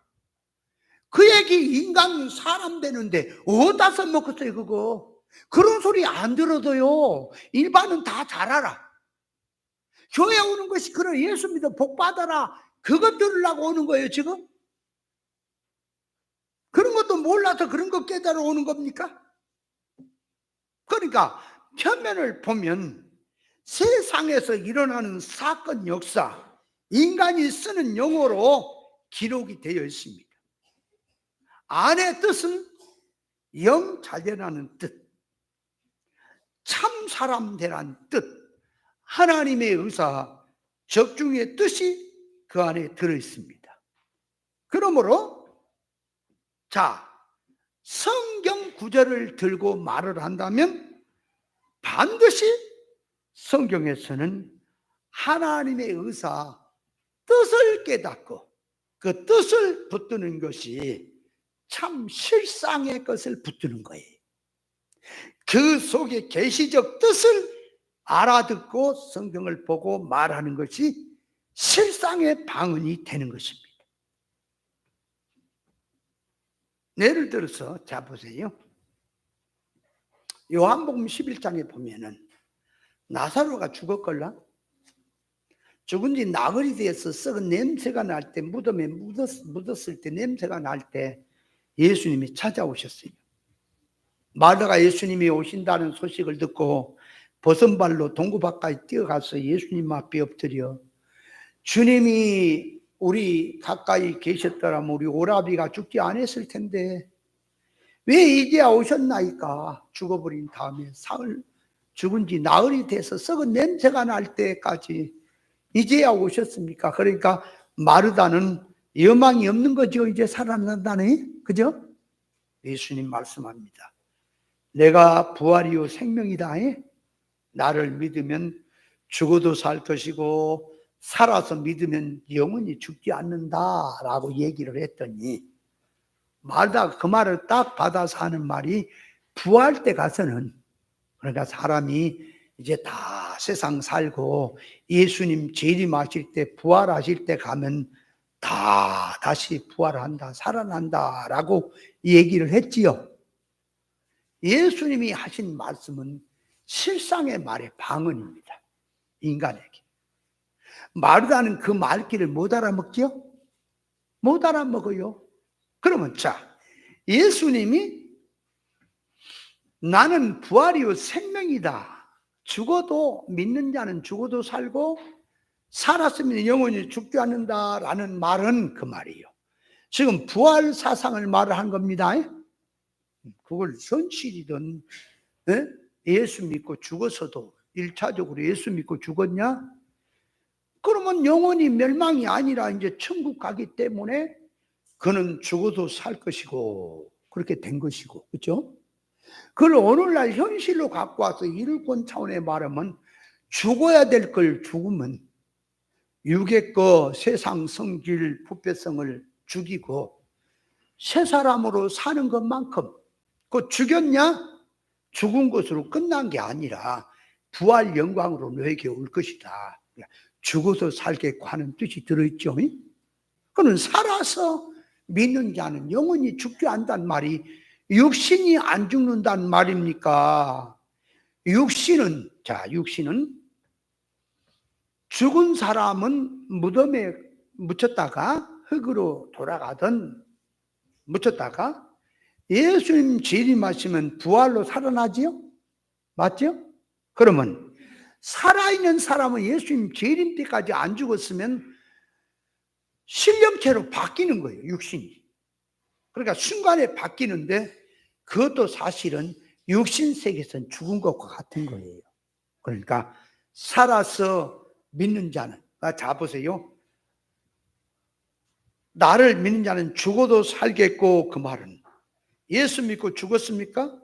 그 얘기 인간 사람 되는데 어디다 써먹었어요, 그거? 그런 소리 안 들어도요, 일반은 다 잘 알아. 교회 오는 것이 그런 예수 믿어 복 받아라, 그것 들으려고 오는 거예요, 지금? 그런 것도 몰라서 그런 거 깨달아 오는 겁니까? 그러니까 표면을 보면 세상에서 일어나는 사건, 역사, 인간이 쓰는 용어로 기록이 되어 있습니다. 안의 뜻은 영 잘되라는 뜻, 참 사람 되라는 뜻, 하나님의 의사, 적중의 뜻이 그 안에 들어있습니다. 그러므로 자, 성경 구절을 들고 말을 한다면 반드시 성경에서는 하나님의 의사, 뜻을 깨닫고 그 뜻을 붙드는 것이 참 실상의 것을 붙드는 거예요. 그 속에 계시적 뜻을 알아듣고 성경을 보고 말하는 것이 실상의 방언이 되는 것입니다. 예를 들어서 자 보세요. 요한복음 11장에 보면은 나사로가 죽었걸라? 죽은 지 나흘이 되어서 썩은 냄새가 날 때, 무덤에 묻었을 때 냄새가 날 때 예수님이 찾아오셨어요. 마르다가 예수님이 오신다는 소식을 듣고 버선발로 동구 바깥에 뛰어가서 예수님 앞에 엎드려, 주님이 우리 가까이 계셨더라면 우리 오라비가 죽지 않았을 텐데 왜 이제야 오셨나이까? 죽어버린 다음에 사흘, 죽은 지 나흘이 돼서 썩은 냄새가 날 때까지 이제야 오셨습니까? 그러니까 마르다는 여망이 없는 거죠. 이제 살아난다네, 그죠? 예수님 말씀합니다. 내가 부활이요 생명이다. 나를 믿으면 죽어도 살 것이고 살아서 믿으면 영원히 죽지 않는다라고 얘기를 했더니 말다 그 말을 딱 받아서 하는 말이 부활 때 가서는, 그러니까 사람이 이제 다 세상 살고 예수님 재림하실 때 부활하실 때 가면 다 다시 부활한다, 살아난다라고 얘기를 했지요. 예수님이 하신 말씀은 실상의 말의 방언입니다. 인간에게. 마르다는 그 말귀를 못 알아먹지요? 못 알아먹어요. 그러면 자, 예수님이 나는 부활이요 생명이다. 죽어도 믿는 자는 죽어도 살고 살았으면 영원히 죽지 않는다라는 말은 그 말이에요. 지금 부활 사상을 말한 겁니다. 그걸 현실이든 예수 믿고 죽어서도 1차적으로 예수 믿고 죽었냐? 그러면 영원히 멸망이 아니라 이제 천국 가기 때문에 그는 죽어도 살 것이고 그렇게 된 것이고, 그렇죠? 그걸 오늘날 현실로 갖고 와서 일권 차원의 말하면 죽어야 될 걸 죽으면 육의 거 세상 성질 부패성을 죽이고 새 사람으로 사는 것만큼, 그 죽였냐? 죽은 것으로 끝난 게 아니라 부활 영광으로 너에게 올 것이다. 죽어서 살겠고 하는 뜻이 들어있죠. 그는 살아서 믿는 자는 영원히 죽지 않단 말이 육신이 안 죽는단 말입니까? 육신은 죽은 사람은 무덤에 묻혔다가 흙으로 돌아가든 묻혔다가 예수님 재림하시면 부활로 살아나지요? 맞죠? 그러면 살아있는 사람은 예수님 재림 때까지 안 죽었으면 신령체로 바뀌는 거예요, 육신이. 그러니까 순간에 바뀌는데 그것도 사실은 육신 세계에서는 죽은 것과 같은 거예요. 그러니까 살아서 믿는 자는, 자 보세요. 나를 믿는 자는 죽어도 살겠고, 그 말은 예수 믿고 죽었습니까?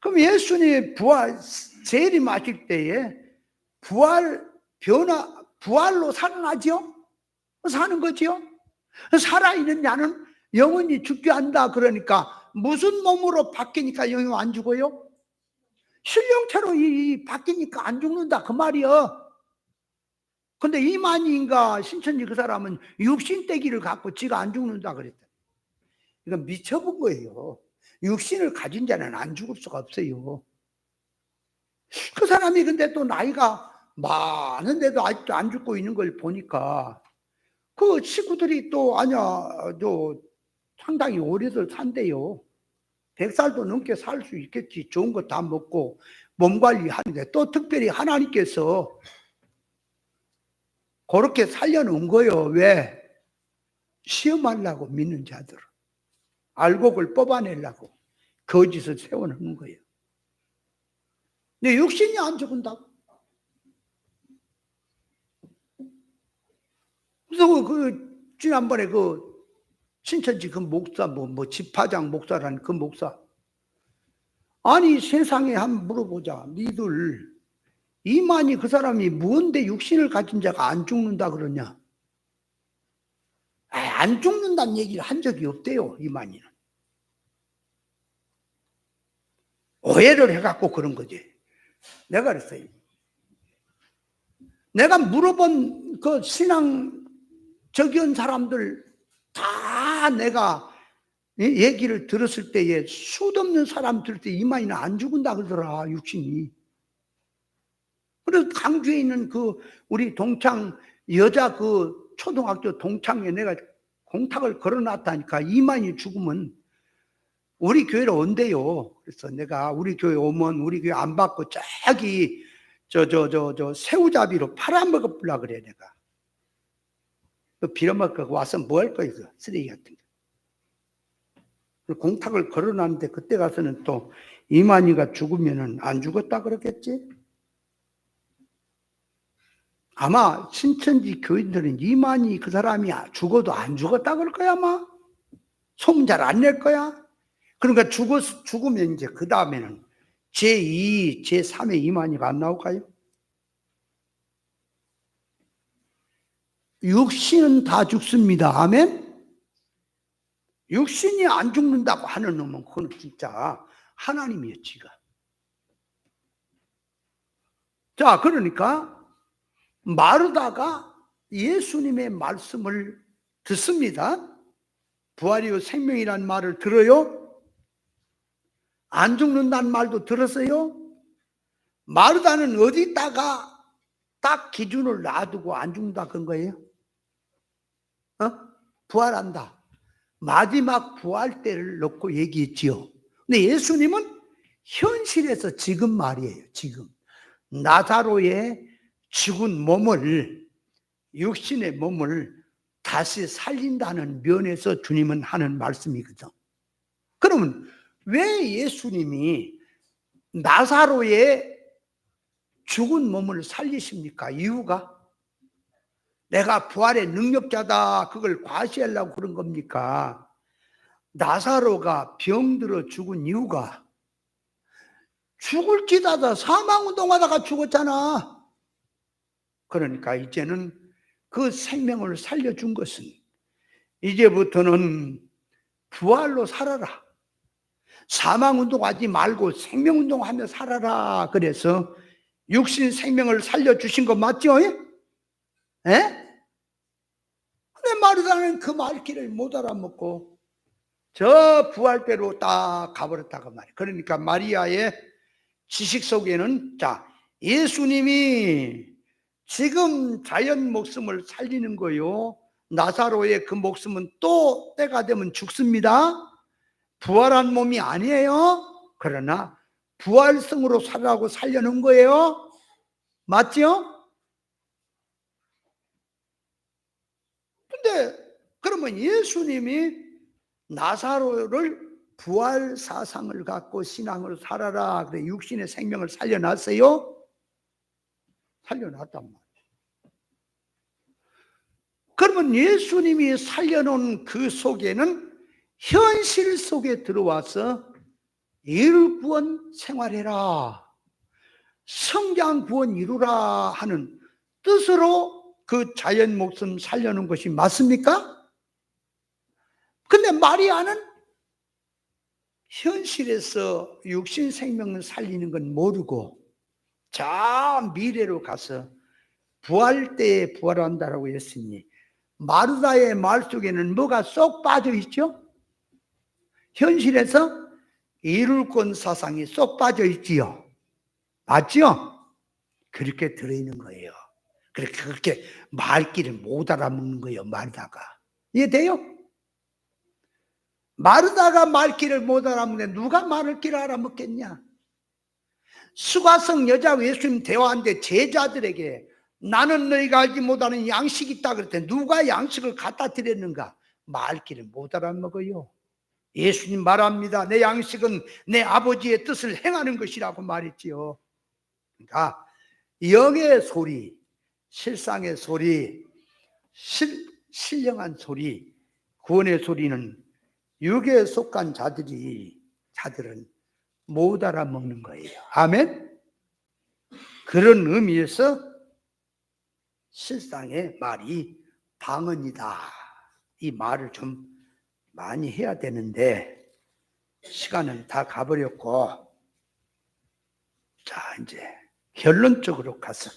그럼 예수님이 부활 재림하실 때에 부활로 살아나죠? 사는 거죠? 살아있는 자는 영원히 죽지 않는다. 그러니까 무슨 몸으로 바뀌니까 영영 안 죽어요? 신령체로 바뀌니까 안 죽는다 그 말이요. 근데 이만희인가 신천지 그 사람은 육신떼기를 갖고 지가 안 죽는다 그랬다. 이건 미쳐본 거예요. 육신을 가진 자는 안 죽을 수가 없어요. 그 사람이 근데 또 나이가 많은데도 아직도 안 죽고 있는 걸 보니까 그 친구들이 또 상당히 오래들 산대요. 100살도 넘게 살 수 있겠지. 좋은 거 다 먹고 몸 관리하는데 또 특별히 하나님께서 그렇게 살려놓은 거예요. 왜? 시험하려고 믿는 자들. 알곡을 뽑아내려고 거짓을 세워놓는 거예요. 근데 육신이 안 죽은다고. 그래서 지난번에 신천지 그 목사, 집화장 목사라는 그 목사. 아니, 세상에 한번 물어보자. 니들, 이만희 그 사람이 뭔데 육신을 가진 자가 안 죽는다 그러냐? 안 죽는다는 얘기를 한 적이 없대요, 이만희는. 오해를 해갖고 그런 거지. 내가 그랬어요. 내가 물어본 그 신앙 적연 사람들 다 내가 얘기를 들었을 때에 수없는 사람 들을 때 이만희는 안 죽은다 그러더라, 육신이. 그래서 강주에 있는 우리 동창 여자 초등학교 동창에 내가 공탁을 걸어놨다니까. 이만희 죽으면 우리 교회로 온대요. 그래서 내가 우리 교회 오면 우리 교회 안 받고 저기 새우잡이로 팔아먹어보려고 그래. 내가 빌어먹고 와서 뭐 할 거야, 쓰레기 같은 거. 공탁을 걸어놨는데 그때 가서는 또 이만희가 죽으면은 안 죽었다 그러겠지. 아마 신천지 교인들은 이만희 그 사람이 죽어도 안 죽었다 그럴 거야. 아마 소문 잘 안 낼 거야. 그러니까 죽으면 이제 그 다음에는 제2, 제3의 이만희가 안 나올까요? 육신은 다 죽습니다. 아멘? 육신이 안 죽는다고 하는 놈은 그건 진짜 하나님이에요, 지가. 자, 그러니까 마르다가 예수님의 말씀을 듣습니다. 부활이요 생명이란 말을 들어요? 안 죽는다는 말도 들었어요? 마르다는 어디다가 딱 기준을 놔두고 안 죽는다 그런 거예요? 부활한다. 마지막 부활 때를 놓고 얘기했지요. 근데 예수님은 현실에서 지금 말이에요. 지금 나사로의 죽은 몸을, 육신의 몸을 다시 살린다는 면에서 주님은 하는 말씀이거든. 그러면 왜 예수님이 나사로의 죽은 몸을 살리십니까? 이유가? 내가 부활의 능력자다, 그걸 과시하려고 그런 겁니까? 나사로가 병들어 죽은 이유가 죽을 찌다가 사망운동하다가 죽었잖아. 그러니까 이제는 그 생명을 살려준 것은 이제부터는 부활로 살아라. 사망운동하지 말고 생명운동하며 살아라. 그래서 육신 생명을 살려주신 거 맞죠? 예? 근데 마르다는 그 말귀를 못 알아먹고 저 부활대로 딱 가버렸다고 말이에요. 그러니까 마리아의 지식 속에는 자, 예수님이 지금 자연 목숨을 살리는 거요. 나사로의 그 목숨은 또 때가 되면 죽습니다. 부활한 몸이 아니에요. 그러나 부활성으로 살라고 살려놓은 거예요. 맞죠? 근데 그러면 예수님이 나사로를 부활 사상을 갖고 신앙으로 살아라, 그래 육신의 생명을 살려놨어요? 살려놨단 말이에요. 그러면 예수님이 살려놓은 그 속에는 현실 속에 들어와서 일구원 생활해라, 성장 구원 이루라 하는 뜻으로 그 자연 목숨 살려놓은 것이 맞습니까? 근데 마리아는 현실에서 육신 생명을 살리는 건 모르고 저 미래로 가서 부활 때에 부활한다라고 했으니 마르다의 말 속에는 뭐가 쏙 빠져 있죠? 현실에서 이룰권 사상이 쏙 빠져 있지요. 맞죠? 그렇게 들어있는 거예요. 그렇게 말귀를 못 알아먹는 거예요, 마르다가. 이해돼요? 마르다가 말귀를 못 알아먹는데 누가 말귀를 알아먹겠냐? 수가성 여자와 예수님 대화하는데 제자들에게 나는 너희가 알지 못하는 양식이 있다 그랬더니 누가 양식을 갖다 드렸는가? 말귀를 못 알아먹어요. 예수님 말합니다. 내 양식은 내 아버지의 뜻을 행하는 것이라고 말했지요. 그러니까 영의 소리, 실상의 소리, 신령한 소리, 구원의 소리는 육에 속한 자들은 못 알아먹는 거예요. 아멘? 그런 의미에서 실상의 말이 방언이다. 이 말을 좀 많이 해야 되는데 시간은 다 가버렸고, 자 이제 결론적으로 가서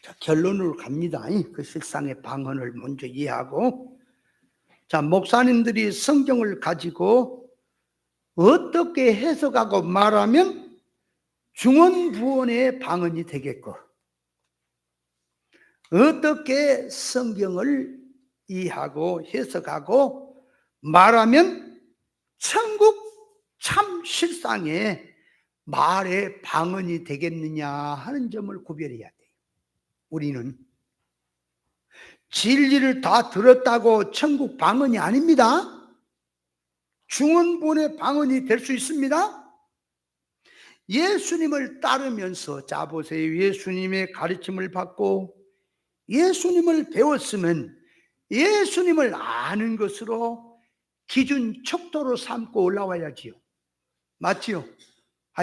자, 결론으로 갑니다. 그 실상의 방언을 먼저 이해하고, 자 목사님들이 성경을 가지고 어떻게 해석하고 말하면 중언부언의 방언이 되겠고, 어떻게 성경을 이해하고 해석하고 말하면 천국 참 실상의 말의 방언이 되겠느냐 하는 점을 구별해야 돼요. 우리는 진리를 다 들었다고 천국 방언이 아닙니다. 중언부언의 방언이 될 수 있습니다. 예수님을 따르면서, 자 보세요, 예수님의 가르침을 받고 예수님을 배웠으면 예수님을 아는 것으로 기준 척도로 삼고 올라와야지요. 맞지요?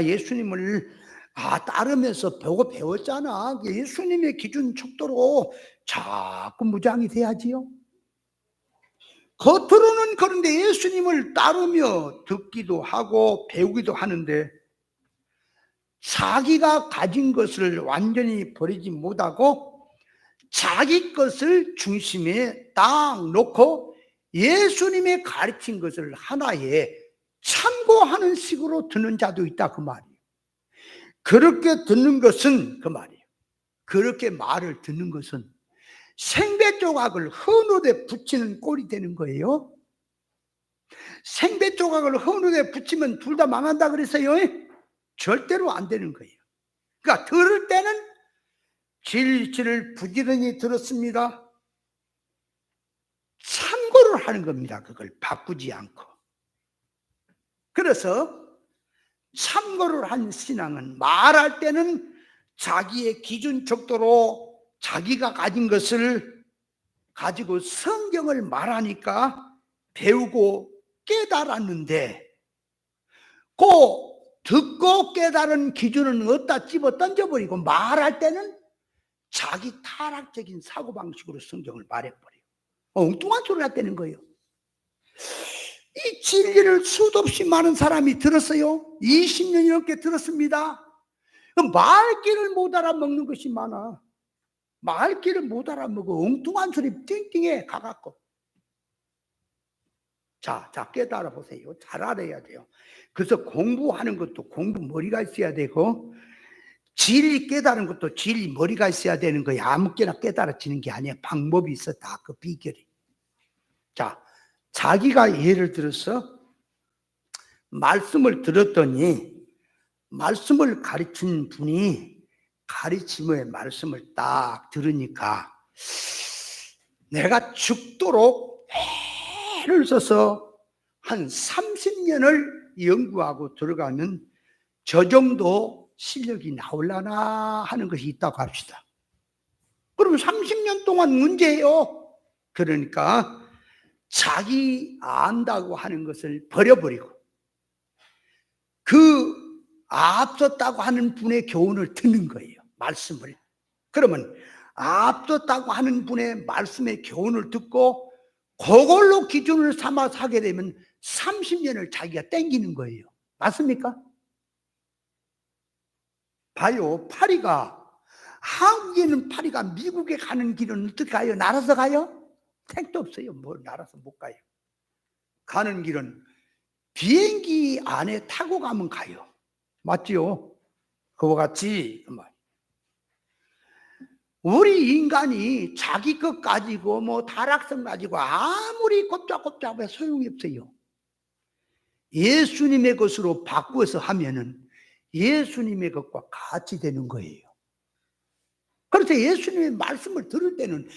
예수님을 따르면서 보고 배웠잖아. 예수님의 기준 척도로 자꾸 무장이 돼야지요. 겉으로는 그런데 예수님을 따르며 듣기도 하고 배우기도 하는데 자기가 가진 것을 완전히 버리지 못하고 자기 것을 중심에 딱 놓고 예수님의 가르친 것을 하나에 참고하는 식으로 듣는 자도 있다 그 말이에요. 그렇게 듣는 것은 그 말이에요. 그렇게 말을 듣는 것은 생배 조각을 헌옷에 붙이는 꼴이 되는 거예요. 생배 조각을 헌옷에 붙이면 둘 다 망한다 그랬어요. 절대로 안 되는 거예요. 그러니까 들을 때는 진리를 부지런히 들었습니다. 참고를 하는 겁니다. 그걸 바꾸지 않고. 그래서 참고를 한 신앙은 말할 때는 자기의 기준 척도로 자기가 가진 것을 가지고 성경을 말하니까 배우고 깨달았는데 그 듣고 깨달은 기준은 어디다 집어 던져버리고 말할 때는 자기 타락적인 사고방식으로 성경을 말해버려요. 엉뚱한 소리를 했다는 거예요. 이 진리를 수도 없이 많은 사람이 들었어요. 20년이 넘게 들었습니다. 말귀를 못 알아먹는 것이 많아. 말귀를 못 알아먹어. 엉뚱한 소리 띵띵해 가갖고. 자, 깨달아 보세요. 잘 알아야 돼요. 그래서 공부하는 것도 공부 머리가 있어야 되고 진리 깨달은 것도 진리 머리가 있어야 되는 거야. 아무렇게나 깨달아지는 게 아니야. 방법이 있어. 다 그 비결이. 자, 자기가 예를 들어서 말씀을 들었더니 말씀을 가르친 분이 가르침의 말씀을 딱 들으니까 내가 죽도록 애를 써서 한 30년을 연구하고 들어가면 저 정도 실력이 나올라나 하는 것이 있다고 합시다. 그럼 30년 동안 문제예요. 그러니까 자기 안다고 하는 것을 버려버리고 그 앞섰다고 하는 분의 교훈을 듣는 거예요. 말씀을. 그러면 앞섰다고 하는 분의 말씀의 교훈을 듣고 그걸로 기준을 삼아서 하게 되면 30년을 자기가 땡기는 거예요. 맞습니까? 봐요. 파리가 한국에는 파리가 미국에 가는 길은 어떻게 가요? 날아서 가요? 택도 없어요. 뭐 날아서 못 가요. 가는 길은 비행기 안에 타고 가면 가요. 맞지요? 그와 같이 우리 인간이 자기 것 가지고 뭐 타락성 가지고 아무리 곱잡곱잡해 소용이 없어요. 예수님의 것으로 바꾸어서 하면은 예수님의 것과 같이 되는 거예요. 그래서 예수님의 말씀을 들을 때는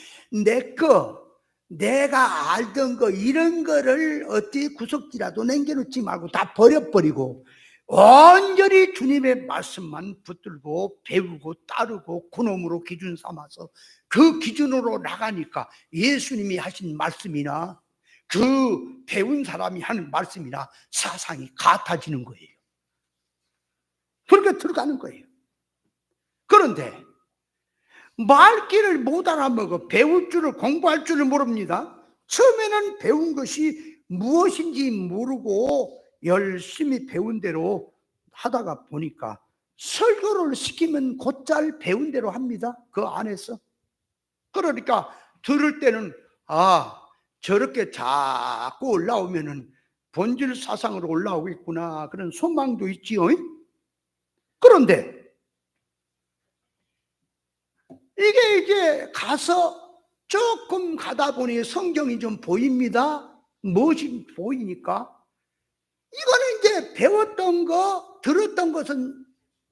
내가 알던 거 이런 거를 어디 구석지라도 남겨놓지 말고 다 버려버리고 완전히 주님의 말씀만 붙들고 배우고 따르고 그놈으로 기준 삼아서 그 기준으로 나가니까 예수님이 하신 말씀이나 그 배운 사람이 하는 말씀이나 사상이 같아지는 거예요. 그렇게 들어가는 거예요. 그런데 말귀를 못 알아먹어 배울 줄을 공부할 줄을 모릅니다. 처음에는 배운 것이 무엇인지 모르고 열심히 배운 대로 하다가 보니까 설교를 시키면 곧잘 배운 대로 합니다. 그 안에서. 그러니까 들을 때는 저렇게 자꾸 올라오면은 본질 사상으로 올라오겠구나 그런 소망도 있지요. 그런데 이게 이제 가서 조금 가다 보니 성경이 좀 보입니다. 무엇이 보이니까 이거는 이제 배웠던 거 들었던 것은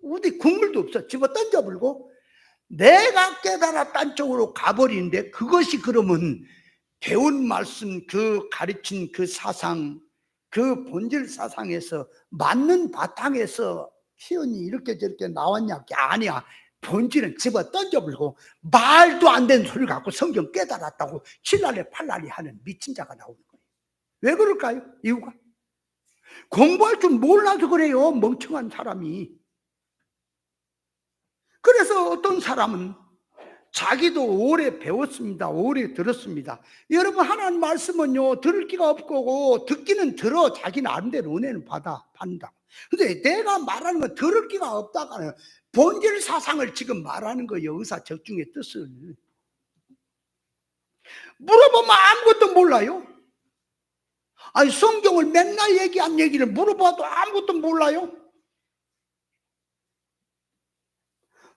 어디 국물도 없어. 집어 던져버리고 내가 깨달았다는 쪽으로 가버리는데 그것이 그러면 배운 말씀 그 가르친 그 사상 그 본질 사상에서 맞는 바탕에서 표현이 이렇게 저렇게 나왔냐? 아니야. 본질은 집어 던져버리고 말도 안 되는 소리를 갖고 성경 깨달았다고 칠랄래 팔랄리 하는 미친 자가 나오는 거예요. 왜 그럴까요? 이유가 공부할 줄 몰라서 그래요. 멍청한 사람이. 그래서 어떤 사람은 자기도 오래 배웠습니다. 오래 들었습니다. 여러분, 하나님 말씀은요, 들을 기가 없고, 듣기는 들어. 자기 나름대로 은혜는 받는다. 근데 내가 말하는 건 들을 기가 없다가 본질 사상을 지금 말하는 거예요. 의사적중의 뜻을. 물어보면 아무것도 몰라요. 아니, 성경을 맨날 얘기한 얘기를 물어봐도 아무것도 몰라요.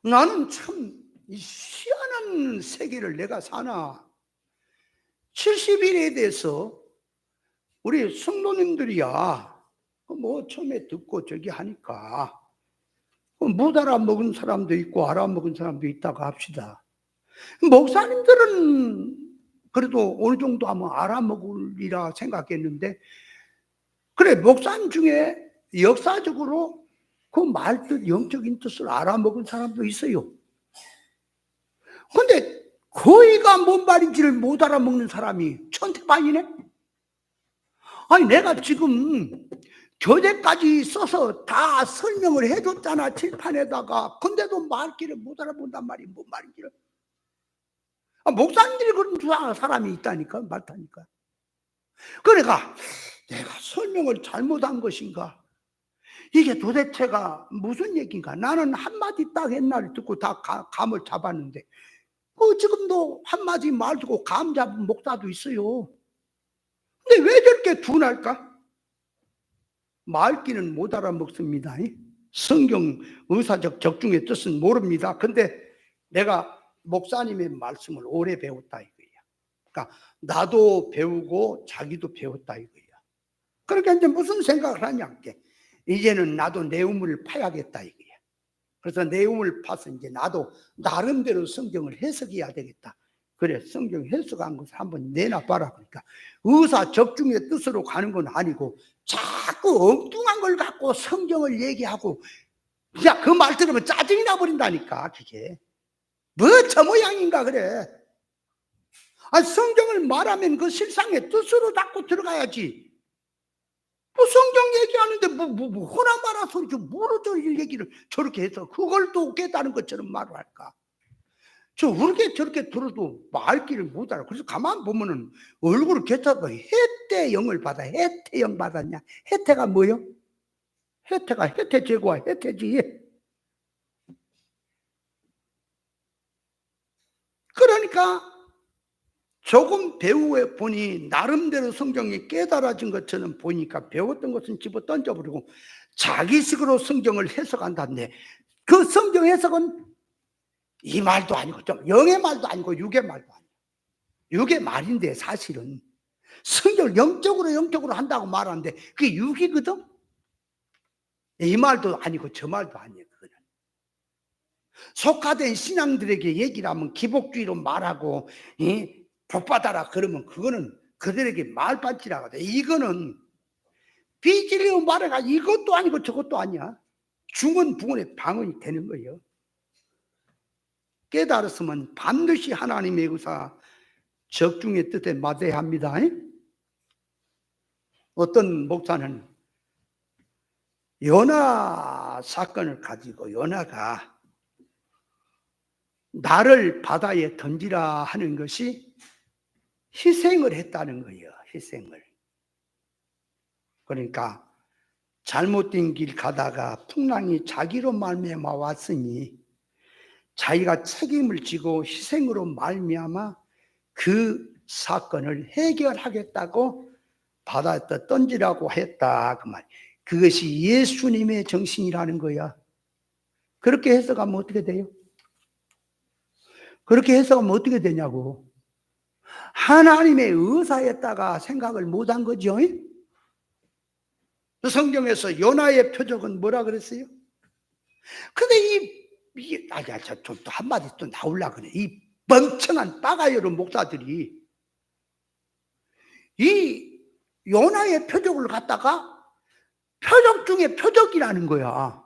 나는 참 희한한 세계를 내가 사나. 70일에 대해서 우리 성도님들이야 뭐 처음에 듣고 저기 하니까 못 알아먹은 사람도 있고 알아먹은 사람도 있다고 합시다. 목사님들은 그래도 어느 정도 하면 알아먹으리라 생각했는데, 그래, 목사님 중에 역사적으로 그 말뜻, 영적인 뜻을 알아먹은 사람도 있어요. 근데 거의가 뭔 말인지를 못 알아먹는 사람이 천태반이네. 아니, 내가 지금 교재까지 써서 다 설명을 해줬잖아, 칠판에다가. 근데도 말귀를 못 알아본단 말이 뭔 말인지를. 목사님들이 그런 사람이 있다니까, 많다니까. 그러니까 내가 설명을 잘못한 것인가? 이게 도대체가 무슨 얘기인가? 나는 한마디 딱 옛날에 듣고 다 감을 잡았는데, 지금도 한마디 말 듣고 감 잡은 목사도 있어요. 근데 왜 저렇게 둔할까? 말귀는 못 알아먹습니다. 성경 의사적 적중의 뜻은 모릅니다. 근데 내가 목사님의 말씀을 오래 배웠다 이거야. 그러니까 나도 배우고 자기도 배웠다 이거야. 그러니까 이제 무슨 생각을 하냐, 이제는 나도 내 우물을 파야겠다 이거야. 그래서 내 우물을 파서 이제 나도 나름대로 성경을 해석해야 되겠다. 그래, 성경 해석한 것을 한번 내놔봐라. 그러니까 의사적중의 뜻으로 가는 건 아니고 자꾸 엉뚱한 걸 갖고 성경을 얘기하고, 야, 그 말 들으면 짜증이 나버린다니까. 그게 뭐 저 모양인가 그래. 성경을 말하면 그 실상의 뜻으로 자꾸 들어가야지. 성경 얘기하는데 허나 마나 소리죠. 뭐로 저 얘기를 저렇게 해서 그걸 또 깨달은 것처럼 말을 할까? 저렇게 저렇게 들어도 말귀를 못 알아. 그래서 가만 보면은 얼굴을 개쳐서 해태영을 받아. 해태영 받았냐? 해태가 뭐요? 해태가 해태 제거와 해태지. 그러니까 조금 배우해 보니 나름대로 성경이 깨달아진 것처럼 보니까 배웠던 것은 집어 던져버리고 자기식으로 성경을 해석한다는데, 그 성경 해석은 이 말도 아니고 좀 영의 말도 아니고 육의 말도 아니고 육의 말인데, 사실은 성경을 영적으로 한다고 말하는데 그게 육이거든. 이 말도 아니고 저 말도 아니에요. 그거는 속화된 신앙들에게 얘기를 하면 기복주의로 말하고 복받아라 그러면 그거는 그들에게 말반지라거든. 이거는 비질리고 말해가 이것도 아니고 저것도 아니야. 중언부언의 방언이 되는 거예요. 깨달았으면 반드시 하나님의 의사 적중의 뜻에 맞아야 합니다. 어떤 목사는 요나 사건을 가지고 요나가 나를 바다에 던지라 하는 것이 희생을 했다는 거예요. 희생을. 그러니까 잘못된 길 가다가 풍랑이 자기로 말미암아 왔으니 자기가 책임을 지고 희생으로 말미암아 그 사건을 해결하겠다고 바다에 던지라고 했다 그 말. 그것이 예수님의 정신이라는 거야. 그렇게 해석하면 어떻게 돼요? 그렇게 해석하면 어떻게 되냐고. 하나님의 의사였다가 생각을 못한 거죠. 성경에서 요나의 표적은 뭐라 그랬어요? 근데 좀 또 한마디 또 나오려고 그래. 이 멍청한 빠가요로 목사들이 이 요나의 표적을 갖다가 표적 중에 표적이라는 거야.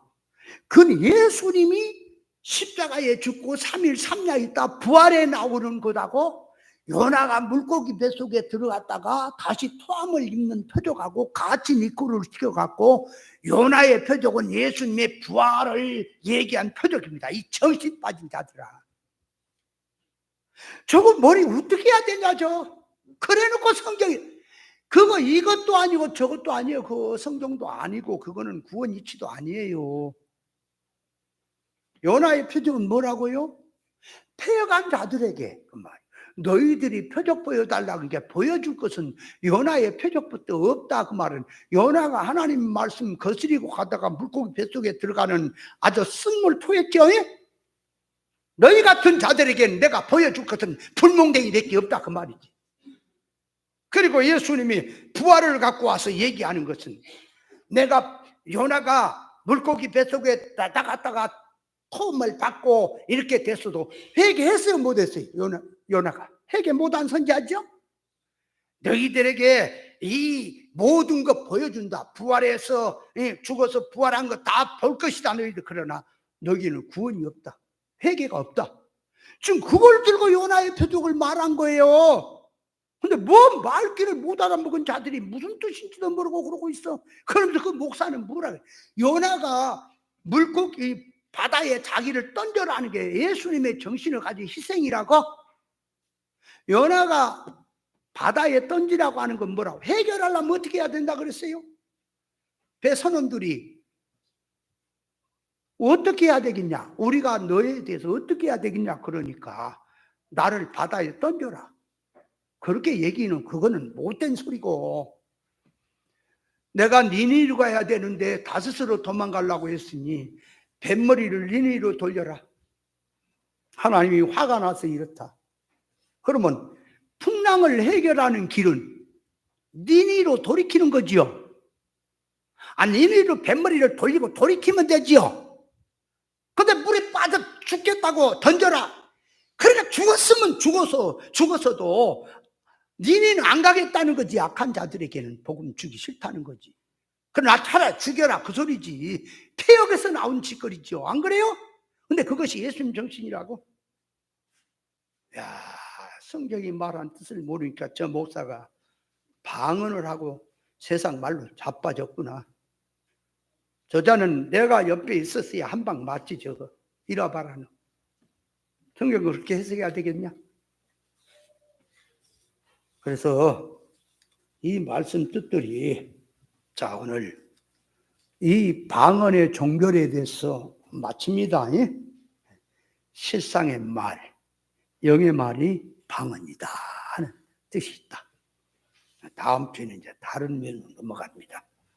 그건 예수님이 십자가에 죽고 3일 3야 있다 부활해 나오는 거다고 요나가 물고기 뱃속에 들어갔다가 다시 토함을 입는 표적하고 같이 니코를 시켜갖고 요나의 표적은 예수님의 부활을 얘기한 표적입니다. 이 정신 빠진 자들아, 저거 머리 어떻게 해야 되냐죠. 그래놓고 성경이 그거 이것도 아니고 저것도 아니에요. 그 성경도 아니고 그거는 구원 이치도 아니에요. 요나의 표적은 뭐라고요? 패역한 자들에게 그 말. 너희들이 표적 보여달라고 이게 보여줄 것은 요나의 표적부터 없다 그 말은. 요나가 하나님 말씀 거스리고 가다가 물고기 뱃속에 들어가는 아주 승물토했죠. 너희 같은 자들에게는 내가 보여줄 것은 불멍댕이밖에 없다 그 말이지. 그리고 예수님이 부활을 갖고 와서 얘기하는 것은 내가 요나가 물고기 뱃속에 나갔다가 토음을 받고 이렇게 됐어도 회개했어요 못했어요? 요나가 회개 못한 선지자죠. 너희들에게 이 모든 것 보여준다. 부활해서 죽어서 부활한 거 다 볼 것이다 너희들. 그러나 너희는 구원이 없다. 회개가 없다. 지금 그걸 들고 요나의 표적을 말한 거예요. 근데 뭐 말귀를 못 알아먹은 자들이 무슨 뜻인지도 모르고 그러고 있어. 그러면서 그 목사는 뭐라 그래? 요나가 물고기 바다에 자기를 던져라는 게 예수님의 정신을 가진 희생이라고? 요나가 바다에 던지라고 하는 건 뭐라고? 해결하려면 어떻게 해야 된다 그랬어요? 배 선원들이 어떻게 해야 되겠냐? 우리가 너에 대해서 어떻게 해야 되겠냐? 그러니까 나를 바다에 던져라. 그렇게 얘기는 그거는 못된 소리고, 내가 니니로 가야 되는데 다스스로 도망가려고 했으니 뱃머리를 니니로 돌려라. 하나님이 화가 나서 이렇다. 그러면 풍랑을 해결하는 길은 니니로 돌이키는 거지요. 니니로 뱃머리를 돌리고 돌이키면 되지요. 근데 물에 빠져 죽겠다고 던져라. 그러니까 죽었으면 죽었어도 니니는 안 가겠다는 거지. 약한 자들에게는 복음 주기 싫다는 거지. 그러나 차라리 죽여라 그 소리지. 폐역에서 나온 짓거리죠. 안 그래요? 근데 그것이 예수님 정신이라고? 야, 성경이 말한 뜻을 모르니까 저 목사가 방언을 하고 세상 말로 자빠졌구나. 저자는 내가 옆에 있었어야 한 방 맞지 저거. 이라바라는. 성경을 그렇게 해석해야 되겠냐? 그래서 이 말씀 뜻들이, 자 오늘 이 방언의 종결에 대해서 마칩니다. 실상의 말, 영의 말이 방언이다 하는 뜻이 있다. 다음 주에는 이제 다른 면으로 넘어갑니다.